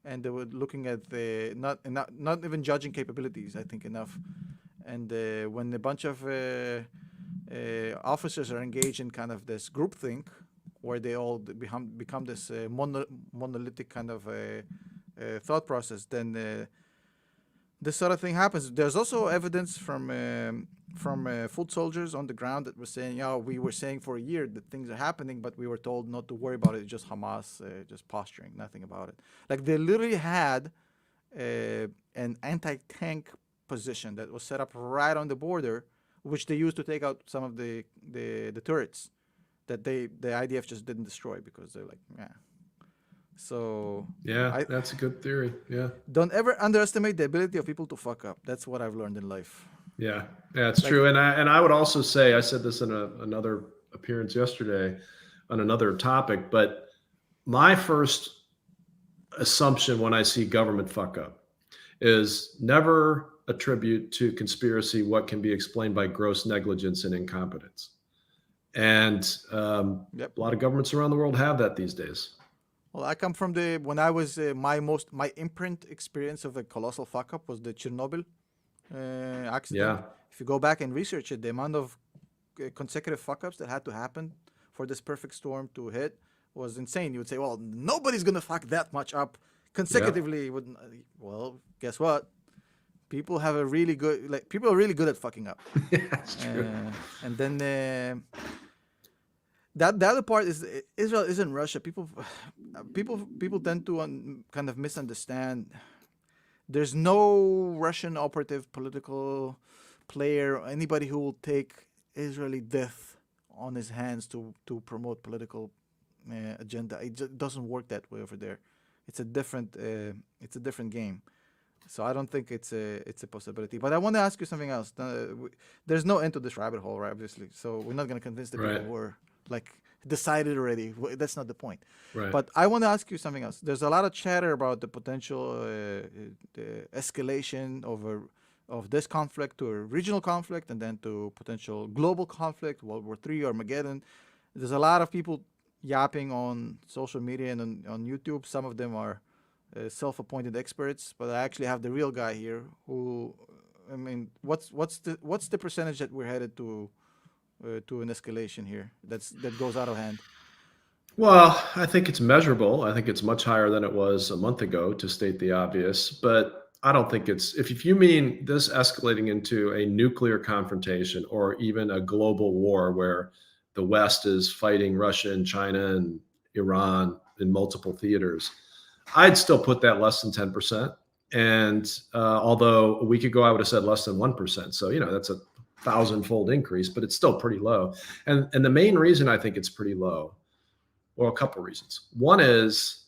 and they were looking at the not even judging capabilities, I think, enough. And when a bunch of officers are engaged in kind of this groupthink, where they all become this monolithic kind of thought process, then this sort of thing happens. There's also evidence from foot soldiers on the ground that were saying, "Oh, we were saying for a year that things are happening, but we were told not to worry about it. It's just Hamas, just posturing, nothing about it." Like they literally had an anti-tank position that was set up right on the border, which they used to take out some of the turrets that the IDF just didn't destroy because they're like, yeah. So yeah, that's a good theory. Yeah. Don't ever underestimate the ability of people to fuck up. That's what I've learned in life. Yeah, it's true. And I would also say, I said this in another appearance yesterday on another topic, but my first assumption when I see government fuck up is never attribute to conspiracy what can be explained by gross negligence and incompetence. And a lot of governments around the world have that these days. Well, I come from when I was my imprint experience of a colossal fuck up was the Chernobyl accident. Yeah. If you go back and research it, the amount of consecutive fuck ups that had to happen for this perfect storm to hit was insane. You would say, well, nobody's gonna fuck that much up consecutively. Well, guess what? People have a really good people are really good at fucking up. Yeah, that's true. And then that the other part is Israel isn't Russia. People tend to kind of misunderstand. There's no Russian operative political player or anybody who will take Israeli death on his hands to promote political agenda. It just doesn't work that way over there. It's a different game. So I don't think it's a possibility. But I want to ask you something else. There's no end to this rabbit hole, right? Obviously. So we're not going to convince the people Right. who are like decided already. That's not the point. Right. But I want to ask you something else. There's a lot of chatter about the potential escalation of this conflict to a regional conflict and then to potential global conflict, World War III, Armageddon. There's a lot of people yapping on social media and on YouTube. Some of them are self-appointed experts, but I actually have the real guy here. Who, I mean, what's the percentage that we're headed to an escalation here that goes out of hand? Well, I think it's measurable. I think it's much higher than it was a month ago, to state the obvious. But I don't think it's, if you mean this escalating into a nuclear confrontation or even a global war where the West is fighting Russia and China and Iran in multiple theaters, I'd still put that less than 10%. And although a week ago I would have said less than 1%. So, that's a 1,000-fold increase, but it's still pretty low. And the main reason I think it's pretty low, well, a couple of reasons. One is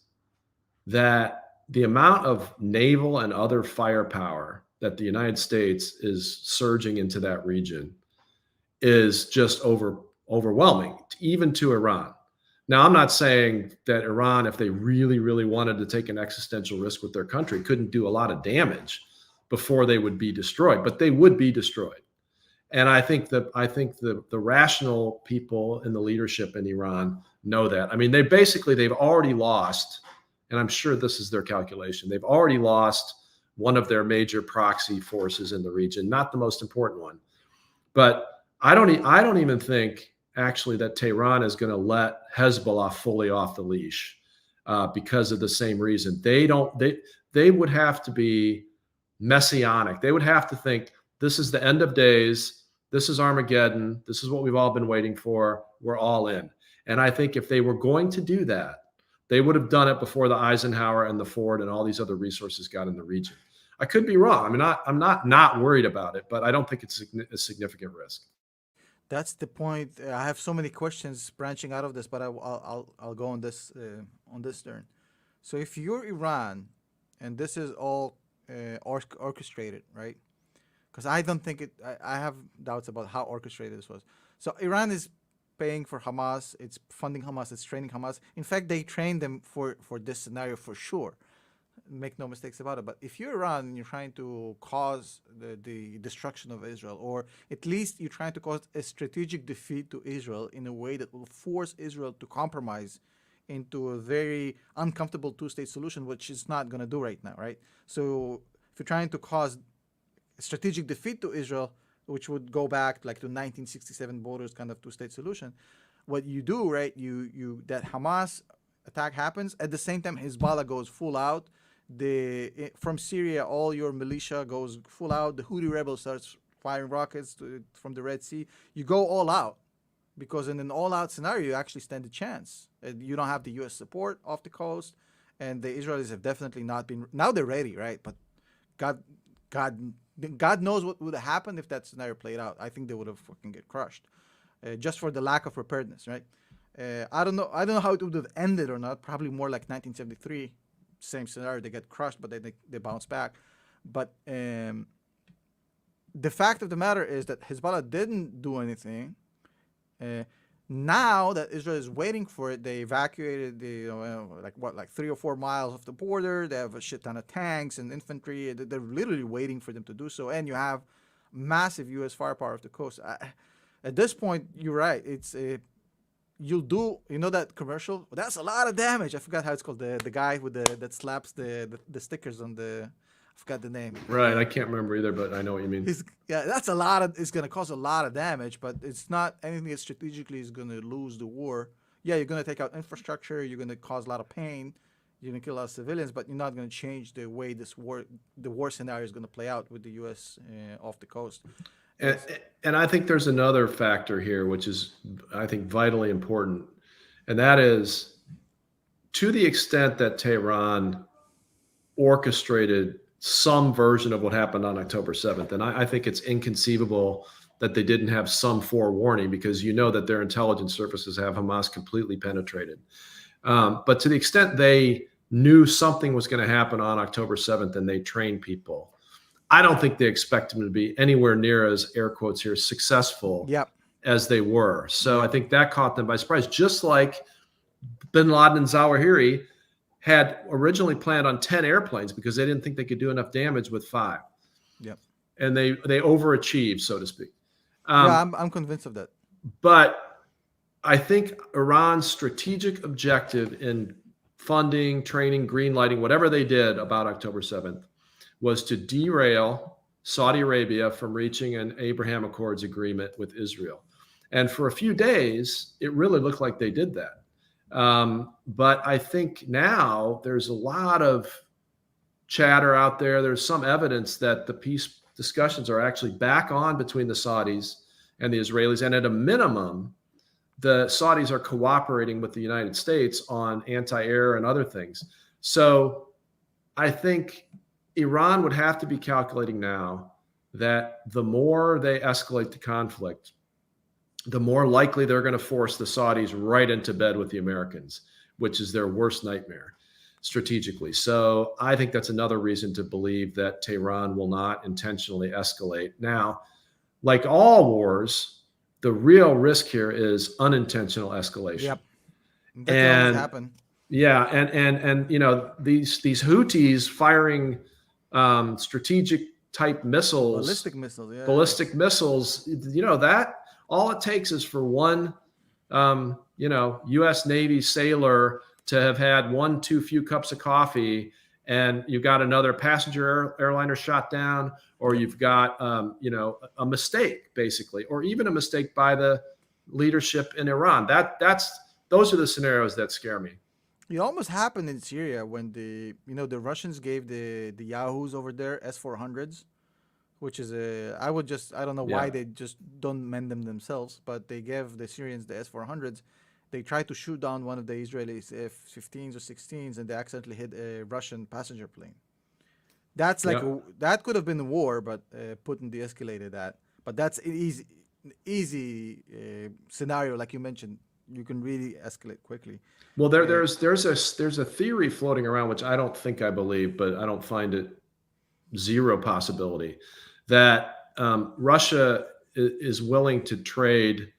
that the amount of naval and other firepower that the United States is surging into that region is just overwhelming, even to Iran. Now, I'm not saying that Iran, if they really, really wanted to take an existential risk with their country, couldn't do a lot of damage before they would be destroyed, but they would be destroyed. And I think the rational people in the leadership in Iran know that. I mean, they've already lost, and I'm sure this is their calculation. They've already lost one of their major proxy forces in the region, not the most important one. But I don't even think actually that Tehran is going to let Hezbollah fully off the leash because of the same reason. They would have to be messianic. They would have to think this is the end of days. This is Armageddon. This is what we've all been waiting for. We're all in. And I think if they were going to do that, they would have done it before the Eisenhower and the Ford and all these other resources got in the region. I could be wrong. I mean, I'm not worried about it, but I don't think it's a significant risk. That's the point. I have so many questions branching out of this, but I'll go on this turn. So if you're Iran, and this is all orchestrated, right? Because I don't think I have doubts about how orchestrated this was. So Iran is paying for Hamas. It's funding Hamas. It's training Hamas. In fact, they trained them for this scenario for sure. Make no mistakes about it. But if you're Iran and you're trying to cause the destruction of Israel, or at least you're trying to cause a strategic defeat to Israel in a way that will force Israel to compromise into a very uncomfortable two-state solution, which it's not going to do right now, right? So if you're trying to cause strategic defeat to Israel, which would go back like to 1967 borders kind of two-state solution, what you do, right? You that Hamas attack happens at the same time Hezbollah goes full out. From Syria, all your militia goes full out. The Houthi rebels starts firing rockets from the Red Sea. You go all out because in an all-out scenario, you actually stand a chance. You don't have the U.S. support off the coast, and the Israelis have definitely not been. Now they're ready, right? But God knows what would have happened if that scenario played out. I think they would have fucking get crushed, just for the lack of preparedness, right? I don't know how it would have ended or not. Probably more like 1973, same scenario. They get crushed, but they bounce back. But the fact of the matter is that Hezbollah didn't do anything. Now that Israel is waiting for it, they evacuated like 3 or 4 miles off the border. They have a shit ton of tanks and infantry. They're literally waiting for them to do so. And you have massive U.S. firepower off the coast. At this point, you're right. It's that commercial? That's a lot of damage. I forgot how it's called. The guy with that slaps the stickers on the. I forgot the name. Right, I can't remember either, but I know what you mean. That's a lot of. It's going to cause a lot of damage, but it's not anything that strategically is going to lose the war. Yeah, you're going to take out infrastructure. You're going to cause a lot of pain. You're going to kill a lot of civilians, but you're not going to change the way the war scenario is going to play out with the U.S. Off the coast. And, It's, and I think there's another factor here, which is, I think, vitally important. And that is, to the extent that Tehran orchestrated some version of what happened on October 7th. And I think it's inconceivable that they didn't have some forewarning, because you know that their intelligence services have Hamas completely penetrated. But to the extent they knew something was going to happen on October 7th and they trained people, I don't think they expect them to be anywhere near as, air quotes here, successful yep. as they were. So I think that caught them by surprise, just like bin Laden and Zawahiri had originally planned on 10 airplanes because they didn't think they could do enough damage with 5. Yep. And they overachieved, so to speak. Yeah, I'm convinced of that. But I think Iran's strategic objective in funding, training, green lighting, whatever they did about October 7th, was to derail Saudi Arabia from reaching an Abraham Accords agreement with Israel. And for a few days, it really looked like they did that. But I think now there's a lot of chatter out there. There's some evidence that the peace discussions are actually back on between the Saudis and the Israelis. And at a minimum, the Saudis are cooperating with the United States on anti-air and other things. So I think Iran would have to be calculating now that the more they escalate the conflict, the more likely they're going to force the Saudis right into bed with the Americans, which is their worst nightmare strategically. So I think that's another reason to believe that Tehran will not intentionally escalate. Now, like all wars, the real risk here is unintentional escalation. Yep. That can always happen. Yeah, and you know, these Houthis firing strategic type missiles, ballistic missiles, you know, that all it takes is for one you know, US Navy sailor to have had one too few cups of coffee, and you've got another passenger airliner shot down, or you've got you know, a mistake basically, or even a mistake by the leadership in Iran. Those are the scenarios that scare me. It almost happened in Syria when the Russians gave the Yahoos over there S-400s, which is I don't know why they just don't mend them themselves, but they gave the Syrians the S-400s. They tried to shoot down one of the Israelis F-15s or 16s, and they accidentally hit a Russian passenger plane. That's like that could have been a war, but Putin de-escalated that. But that's an easy scenario, like you mentioned. You can really escalate quickly. Well, there's a theory floating around, which I don't think I believe, but I don't find it zero possibility, that Russia is willing to trade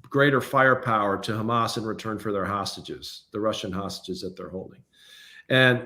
greater firepower to Hamas in return for their hostages, the Russian hostages that they're holding. And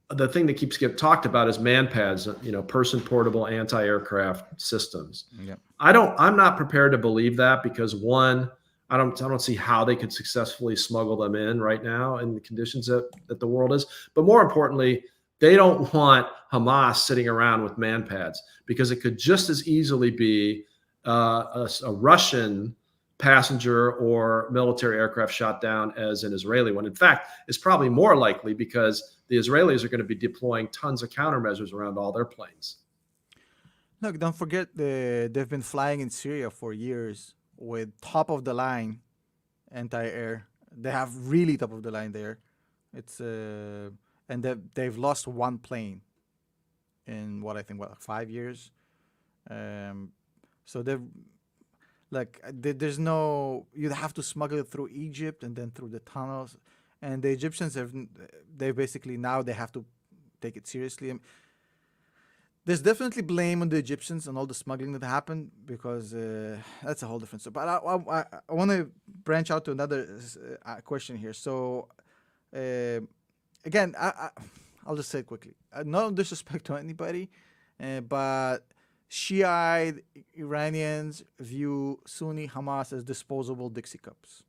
the thing that keeps getting talked about is manpads, you know, person portable anti-aircraft systems. Yeah. I'm not prepared to believe that, because one, I don't see how they could successfully smuggle them in right now in the conditions that the world is. But more importantly, they don't want Hamas sitting around with manpads, because it could just as easily be a Russian passenger or military aircraft shot down as an Israeli one. In fact, it's probably more likely, because the Israelis are going to be deploying tons of countermeasures around all their planes. Look, don't forget they've been flying in Syria for years with top-of-the-line anti-air. They have really top-of-the-line there. It's and they've lost one plane in what I think 5 years. So there's no, you'd have to smuggle it through Egypt and then through the tunnels. And the Egyptians they basically now they have to take it seriously. There's definitely blame on the Egyptians and all the smuggling that happened, because that's a whole different story. But I want to branch out to another question here. So again, I'll just say it quickly. No disrespect to anybody, but Shiite Iranians view Sunni Hamas as disposable Dixie cups.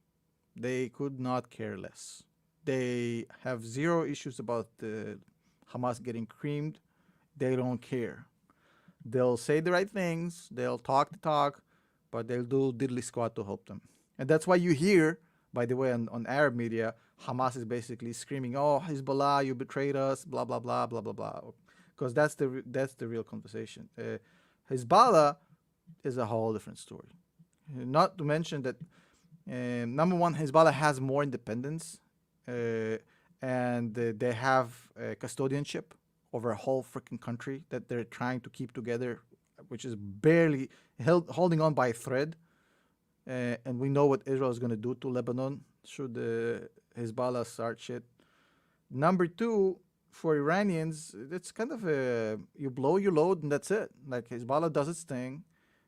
They could not care less. They have zero issues about the Hamas getting creamed. They don't care. They'll say the right things. They'll talk the talk, but they'll do diddly squat to help them. And that's why you hear By the way, on Arab media, Hamas is basically screaming, "Oh, Hezbollah, you betrayed us," blah blah blah blah blah blah, because that's the real conversation. Hezbollah is a whole different story. Not to mention that number one, Hezbollah has more independence, uh, and they have custodianship over a whole freaking country that they're trying to keep together, which is barely holding on by a thread. And we know what Israel is going to do to Lebanon should Hezbollah start shit. Number two, for Iranians, it's kind of a you blow your load and that's it. Like Hezbollah does its thing,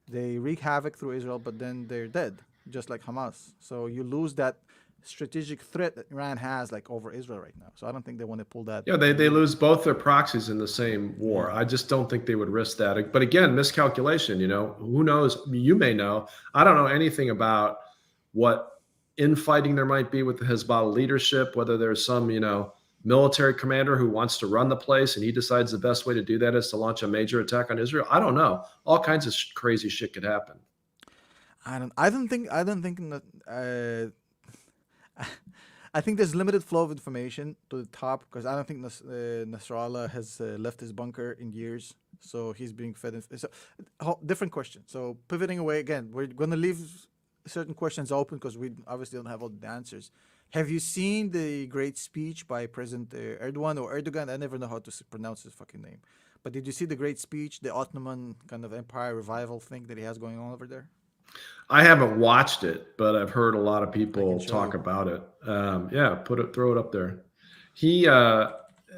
they wreak havoc through Israel, but then they're dead, just like Hamas. So you lose that strategic threat that Iran has, like over Israel right now. So I don't think they want to pull that. Yeah, they lose both their proxies in the same war. I just don't think they would risk that. But again, miscalculation, who knows? You may know. I don't know anything about what infighting there might be with the Hezbollah leadership, whether there's some, military commander who wants to run the place and he decides the best way to do that is to launch a major attack on Israel. I don't know. All kinds of crazy shit could happen. I don't think that. I think there's limited flow of information to the top because I don't think Nasrallah has left his bunker in years, so he's being fed. So, different question. So pivoting away again, we're going to leave certain questions open because we obviously don't have all the answers. Have you seen the great speech by President Erdogan or Erdogan? I never know how to pronounce his fucking name. But did you see the great speech, the Ottoman kind of empire revival thing that he has going on over there? I haven't watched it, but I've heard a lot of people talk about it. Throw it up there.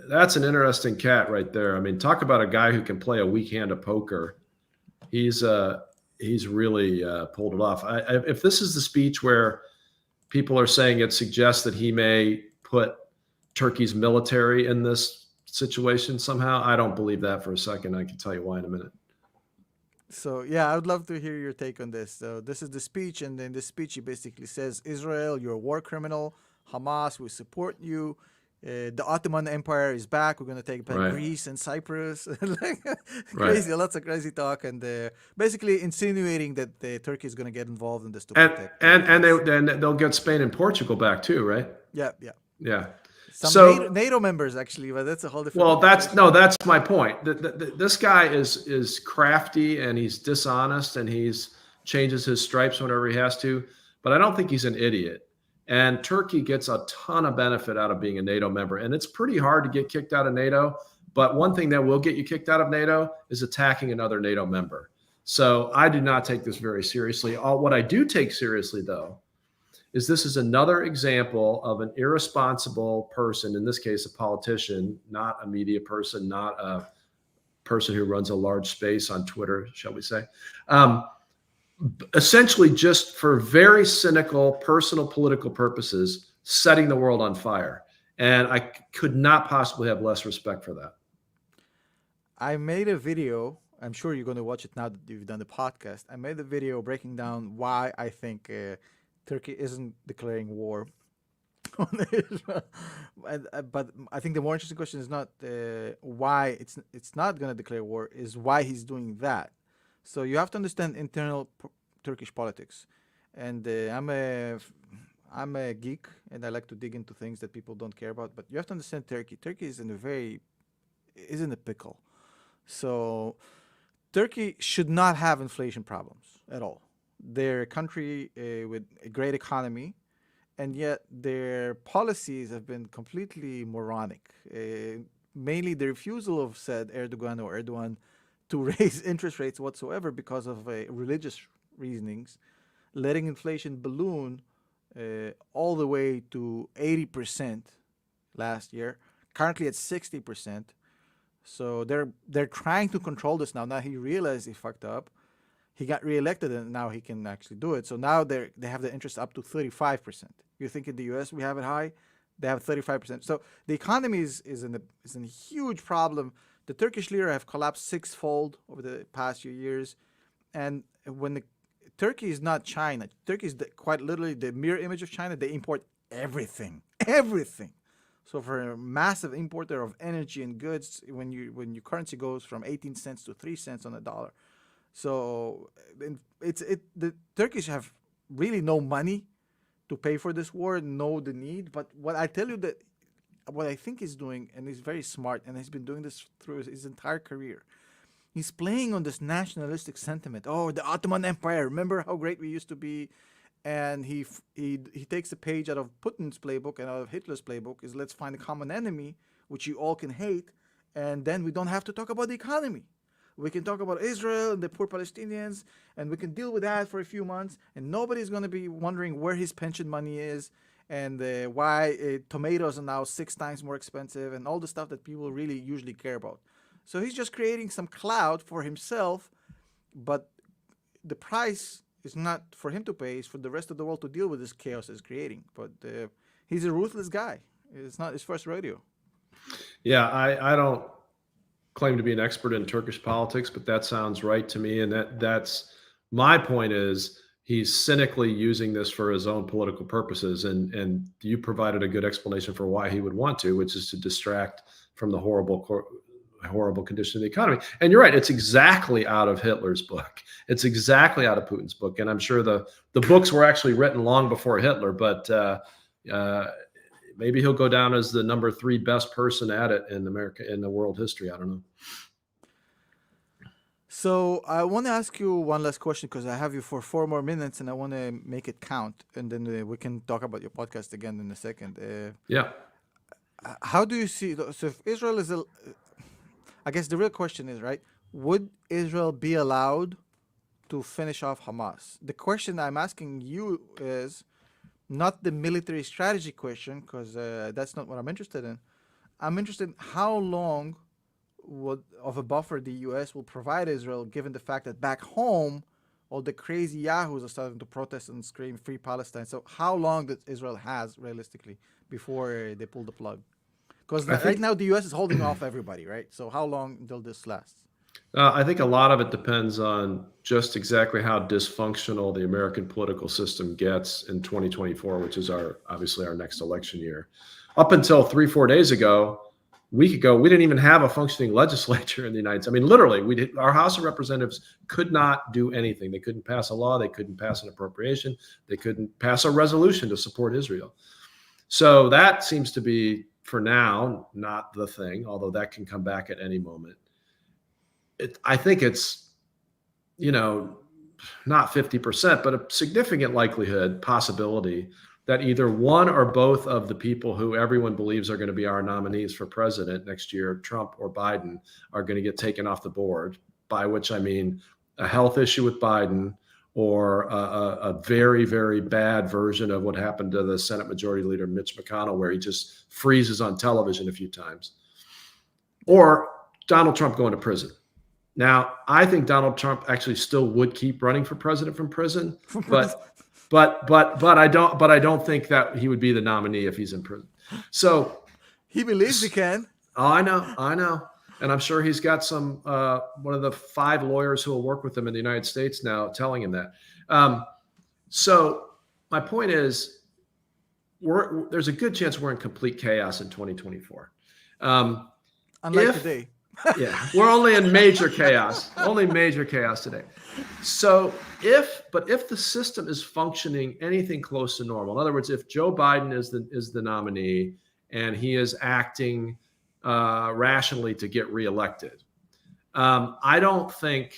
That's an interesting cat right there. I mean, talk about a guy who can play a weak hand of poker. He's really pulled it off. If this is the speech where people are saying it suggests that he may put Turkey's military in this situation somehow, I don't believe that for a second. I can tell you why in a minute. So, yeah, I would love to hear your take on this. So, this is the speech, and in this speech, he basically says, Israel, you're a war criminal. Hamas, we support you. The Ottoman Empire is back. We're going to take back Greece and Cyprus. Crazy, lots of crazy talk, and basically insinuating that Turkey is going to get involved in this to protect. And they'll get Spain and Portugal back too, right? Yeah. Some NATO members actually, but that's a whole different. Well, that's my point. This guy is crafty and he's dishonest and he's changes his stripes whenever he has to, but I don't think he's an idiot. And Turkey gets a ton of benefit out of being a NATO member, and it's pretty hard to get kicked out of NATO. But one thing that will get you kicked out of NATO is attacking another NATO member. So I do not take this very seriously. What I do take seriously, though, is this is another example of an irresponsible person, in this case, a politician, not a media person, not a person who runs a large space on Twitter, shall we say, essentially just for very cynical, personal, political purposes, setting the world on fire. And I could not possibly have less respect for that. I made a video. I'm sure you're going to watch it now that you've done the podcast. I made a video breaking down why I think Turkey isn't declaring war on Israel. But I think the more interesting question is not why it's not going to declare war, is why he's doing that. So you have to understand internal Turkish politics. And I'm a geek, and I like to dig into things that people don't care about. But you have to understand Turkey. Turkey is in a pickle. So Turkey should not have inflation problems at all. They're a country with a great economy, and yet their policies have been completely moronic. Mainly the refusal of said Erdogan to raise interest rates whatsoever because of religious reasonings, letting inflation balloon all the way to 80% last year, currently at 60%. So they're trying to control this now. Now he realized he fucked up. He got reelected, and now he can actually do it. So now they have the interest up to 35%. You think in the U.S. we have it high? They have 35%. So the economy is in a huge problem. The Turkish lira have collapsed sixfold over the past few years. And when Turkey is not China, Turkey is quite literally the mirror image of China. They import everything. So for a massive importer of energy and goods, when your currency goes from 18 cents to 3 cents on a dollar. So the Turkish have really no money to pay for this war know the need. But what I tell you that what I think he's doing, and he's very smart, and he's been doing this through his entire career. He's playing on this nationalistic sentiment. Oh, the Ottoman Empire! Remember how great we used to be? And he takes a page out of Putin's playbook and out of Hitler's playbook. Is let's find a common enemy which you all can hate, and then we don't have to talk about the economy. We can talk about Israel and the poor Palestinians, and we can deal with that for a few months, and nobody's going to be wondering where his pension money is and why tomatoes are now 6 times more expensive and all the stuff that people really usually care about. So he's just creating some cloud for himself, but the price is not for him to pay, it's for the rest of the world to deal with this chaos he's creating. But he's a ruthless guy. It's not his first rodeo. Yeah, I don't claim to be an expert in Turkish politics, but that sounds right to me. And that's my point is he's cynically using this for his own political purposes. And you provided a good explanation for why he would want to, which is to distract from the horrible condition of the economy. And you're right, it's exactly out of Hitler's book. It's exactly out of Putin's book. And I'm sure the books were actually written long before Hitler, but maybe he'll go down as the number 3 best person at it in America, in the world history. I don't know. So I want to ask you one last question because I have you for 4 more minutes and I want to make it count. And then we can talk about your podcast again in a second. Yeah. How do you see, so if Israel is, I guess the real question is, right, would Israel be allowed to finish off Hamas? The question I'm asking you is not the military strategy question, because that's not what I'm interested in. I'm interested in how long of a buffer the U.S. will provide Israel, given the fact that back home, all the crazy yahoos are starting to protest and scream free Palestine. So how long does Israel has realistically before they pull the plug? Because right now the U.S. is holding off everybody, right? So how long until this lasts? I think a lot of it depends on just exactly how dysfunctional the American political system gets in 2024, which is obviously our next election year. Up until 3-4 days ago, a week ago, we didn't even have a functioning legislature in the United States. I mean, literally, our House of Representatives could not do anything. They couldn't pass a law. They couldn't pass an appropriation. They couldn't pass a resolution to support Israel. So that seems to be, for now, not the thing, although that can come back at any moment. I think it's, not 50%, but a significant likelihood, possibility that either one or both of the people who everyone believes are going to be our nominees for president next year, Trump or Biden, are going to get taken off the board, by which I mean a health issue with Biden or a very, very bad version of what happened to the Senate Majority Leader Mitch McConnell, where he just freezes on television a few times, or Donald Trump going to prison. Now, I think Donald Trump actually still would keep running for president from prison, but I don't think that he would be the nominee if he's in prison. So he believes he can. Oh, I know. And I'm sure he's got some one of the 5 lawyers who will work with him in the United States now telling him that. So my point is, there's a good chance we're in complete chaos in 2024. Unlike today. Yeah, we're only in major chaos, today. So if the system is functioning anything close to normal, in other words, if Joe Biden is the nominee and he is acting rationally to get reelected, I don't think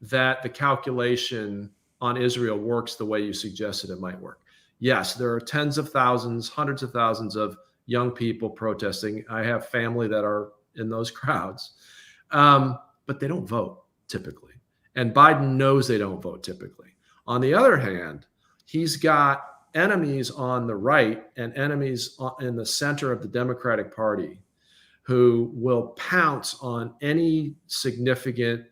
that the calculation on Israel works the way you suggested it might work. Yes, there are tens of thousands, hundreds of thousands of young people protesting. I have family that are in those crowds, but they don't vote typically. And Biden knows they don't vote typically. On the other hand, he's got enemies on the right and enemies in the center of the Democratic Party who will pounce on any significant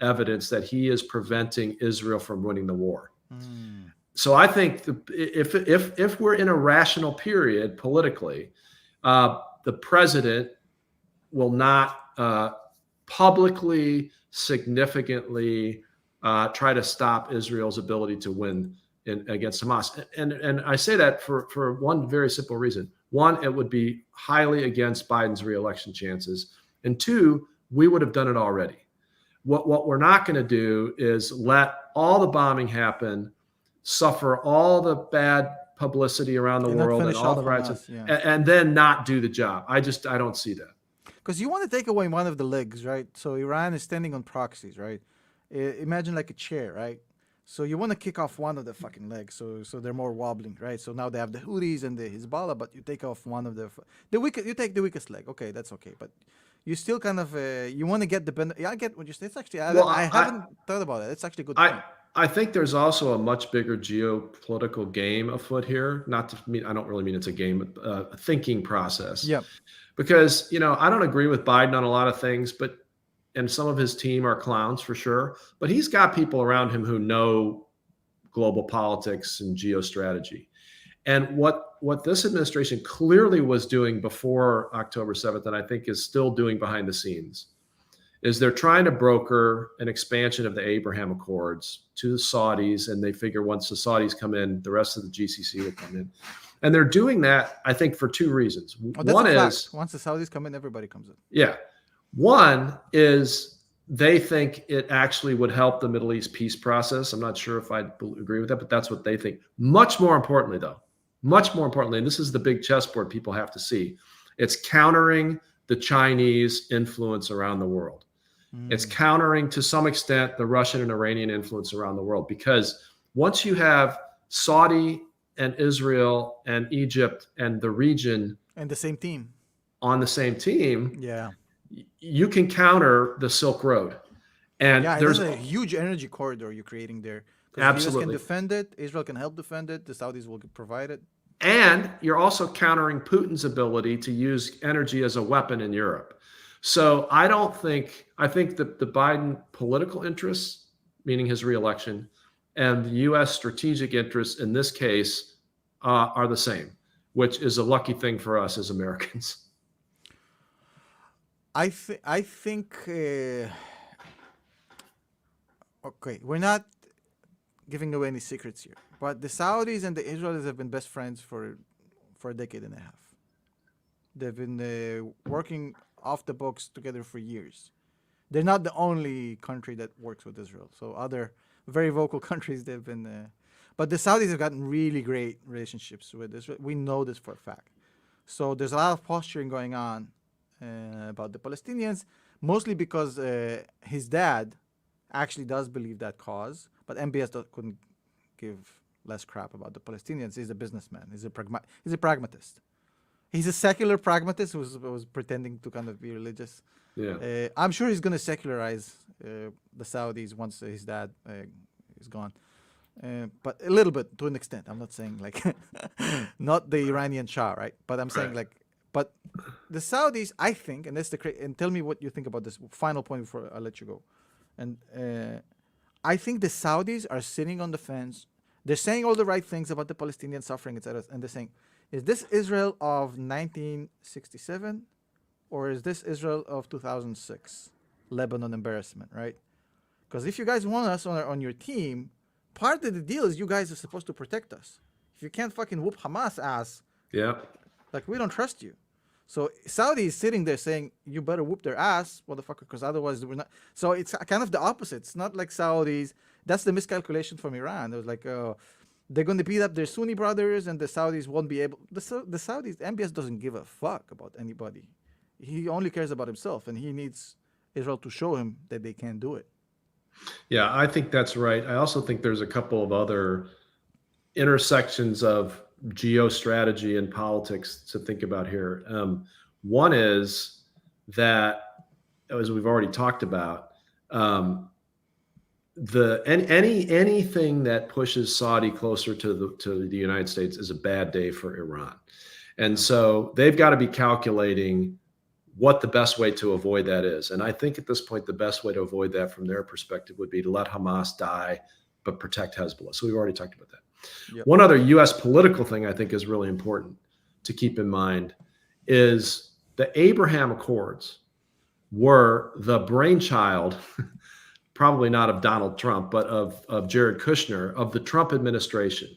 evidence that he is preventing Israel from winning the war. So I think if we're in a rational period politically, the president will not publicly, significantly try to stop Israel's ability to win against Hamas. And I say that for one very simple reason. One, it would be highly against Biden's reelection chances. And 2, we would have done it already. What we're not going to do is let all the bombing happen, suffer all the bad publicity around the And not world and finish all off the rights, Hamas, yeah. and then not do the job. I don't see that. Because you want to take away one of the legs, right? So Iran is standing on proxies, right? Imagine like a chair, right? So you want to kick off one of the fucking legs, so they're more wobbling, right? So now they have the Houthis and the Hezbollah, but you take off one of the weak. You take the weakest leg, okay, that's okay, but you still kind of you want to get the. Yeah, I get what you're saying. It's actually I haven't thought about it. It's actually a good point. I think there's also a much bigger geopolitical game afoot here. Not to mean, I don't really mean it's a game, a thinking process. Yeah. Because, I don't agree with Biden on a lot of things, and some of his team are clowns for sure, but he's got people around him who know global politics and geostrategy. And what this administration clearly was doing before October 7th, and I think is still doing behind the scenes, is they're trying to broker an expansion of the Abraham Accords to the Saudis. And they figure once the Saudis come in, the rest of the GCC will come in. And they're doing that, I think, for two reasons. One is, once the Saudis come in, everybody comes in. Yeah. One is they think it actually would help the Middle East peace process. I'm not sure if I agree with that, but that's what they think. Much more importantly, and this is the big chessboard people have to see, it's countering the Chinese influence around the world. It's countering, to some extent, the Russian and Iranian influence around the world. Because once you have Saudi and Israel and Egypt and the region and the same team on the same team, yeah, you can counter the Silk Road. And there's a huge energy corridor you're creating there. Absolutely. The US can defend it, Israel can help defend it, the Saudis will provide it. And you're also countering Putin's ability to use energy as a weapon in Europe. So I think that the Biden political interests, meaning his reelection, and the U.S. strategic interests in this case are the same, which is a lucky thing for us as Americans. I think okay, we're not giving away any secrets here, but the Saudis and the Israelis have been best friends for a decade and a half. They've been working off the books together for years. They're not the only country that works with Israel. So other very vocal countries, they've been, but the Saudis have gotten really great relationships with Israel. We know this for a fact. So there's a lot of posturing going on about the Palestinians, mostly because his dad actually does believe that cause, but MBS couldn't give less crap about the Palestinians. He's a businessman. He's a pragmatist. He's a secular pragmatist who was pretending to kind of be religious. Yeah. I'm sure he's going to secularize the Saudis once his dad is gone. But a little bit, to an extent. I'm not saying like not the Iranian Shah, right? But I'm saying but the Saudis, I think, and tell me what you think about this final point before I let you go. And I think the Saudis are sitting on the fence. They're saying all the right things about the Palestinian suffering, etc. And they're saying, is this Israel of 1967 or is this Israel of 2006? Lebanon embarrassment, right? Because if you guys want us on your team, part of the deal is you guys are supposed to protect us. If you can't fucking whoop Hamas ass, we don't trust you. So Saudi is sitting there saying, you better whoop their ass, motherfucker, because otherwise we're not. So it's kind of the opposite. It's not like Saudis. That's the miscalculation from Iran. It was like, they're going to beat up their Sunni brothers and the Saudis won't be able. The Saudis, MBS doesn't give a fuck about anybody. He only cares about himself, and he needs Israel to show him that they can do it. Yeah, I think that's right. I also think there's a couple of other intersections of geostrategy and politics to think about here. One is that, as we've already talked about, anything that pushes Saudi closer to the United States is a bad day for Iran. And so they've got to be calculating what the best way to avoid that is. And I think at this point, the best way to avoid that from their perspective would be to let Hamas die, but protect Hezbollah. So we've already talked about that. Yep. One other U.S. political thing I think is really important to keep in mind is the Abraham Accords were the brainchild, probably not of Donald Trump, but of Jared Kushner, of the Trump administration.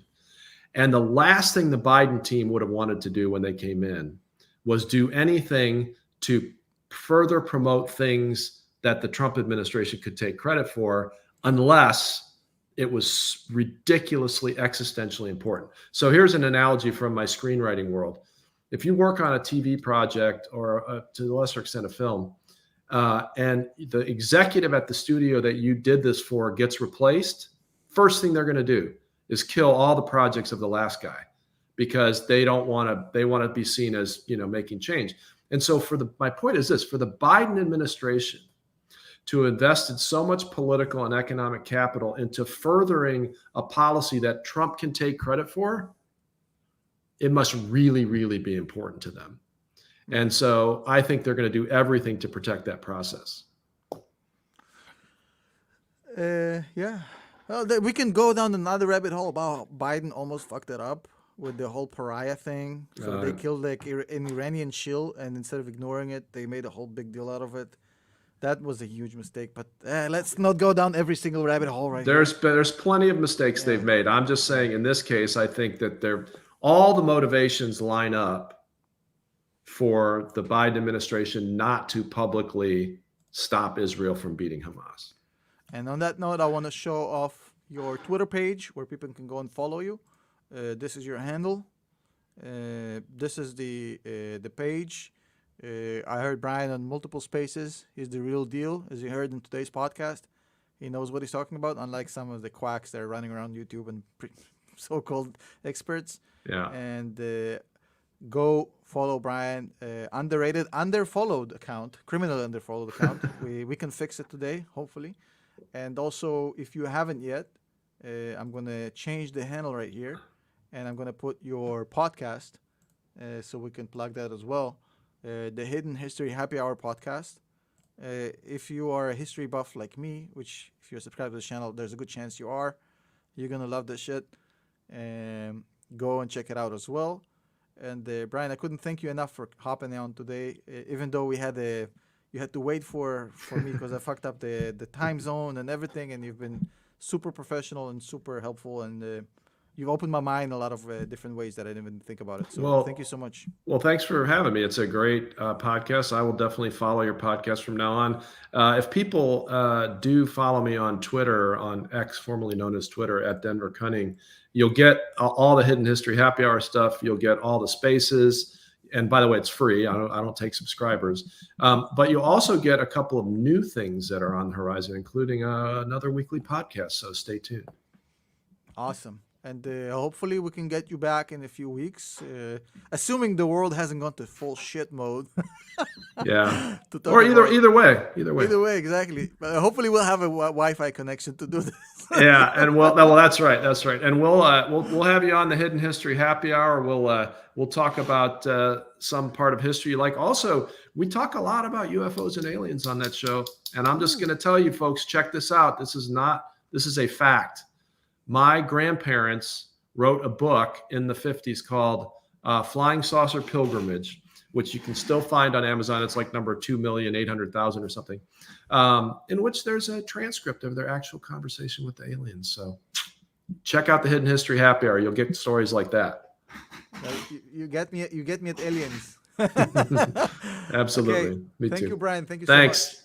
And the last thing the Biden team would have wanted to do when they came in was do anything to further promote things that the Trump administration could take credit for, unless it was ridiculously existentially important. So here's an analogy from my screenwriting world. If you work on a TV project or to a lesser extent a film, and the executive at the studio that you did this for gets replaced, first thing they're going to do is kill all the projects of the last guy, because they want to be seen as, making change. And so my point is this: for the Biden administration to invested so much political and economic capital into furthering a policy that Trump can take credit for, it must really, really be important to them. And so I think they're going to do everything to protect that process. Yeah. Well, we can go down another rabbit hole about Biden almost fucked it up with the whole pariah thing. So they killed like an Iranian shill, and instead of ignoring it, they made a whole big deal out of it. That was a huge mistake, but let's not go down every single rabbit hole right here. There's plenty of mistakes they've made. I'm just saying, in this case, I think that all the motivations line up for the Biden administration not to publicly stop Israel from beating Hamas. And on that note, I want to show off your Twitter page where people can go and follow you. This is your handle. This is the page. I heard Bryan on multiple spaces. He's the real deal, as you heard in today's podcast. He knows what he's talking about, unlike some of the quacks that are running around YouTube and so-called experts. Yeah. And go follow Bryan. Underrated, underfollowed account, criminal underfollowed account. we can fix it today, hopefully. And also, if you haven't yet, I'm going to change the handle right here, and I'm going to put your podcast so we can plug that as well. The Hidden History Happy Hour podcast. If you are a history buff like me, which if you're subscribed to the channel, there's a good chance you are, you're going to love this shit. Go and check it out as well. And Bryan, I couldn't thank you enough for hopping on today, even though you had to wait for me because I fucked up the time zone and everything, and you've been super professional and super helpful, and you've opened my mind in a lot of different ways that I didn't even think about it. So thank you so much. Well, thanks for having me. It's a great podcast. I will definitely follow your podcast from now on. If people do follow me on Twitter, on X, formerly known as Twitter, at Denver Cunning, you'll get all the Hidden History Happy Hour stuff. You'll get all the spaces. And by the way, it's free. I don't take subscribers. But you'll also get a couple of new things that are on the horizon, including another weekly podcast. So stay tuned. Awesome. And hopefully we can get you back in a few weeks, assuming the world hasn't gone to full shit mode. Yeah. Or either way. Either way, exactly. But hopefully we'll have a Wi-Fi connection to do this. Yeah, and well, that's right. And we'll have you on the Hidden History Happy Hour. We'll talk about some part of history. Like, also, we talk a lot about UFOs and aliens on that show. And I'm just going to tell you folks, check this out. This is a fact. My grandparents wrote a book in the 50s called Flying Saucer Pilgrimage, which you can still find on Amazon. It's like number 2,800,000 or something, in which there's a transcript of their actual conversation with the aliens. So check out the Hidden History Happy Hour. You'll get stories like that. You get me at aliens. Absolutely. Okay. Me Thank too. you, Bryan. Thank you so Thanks. much.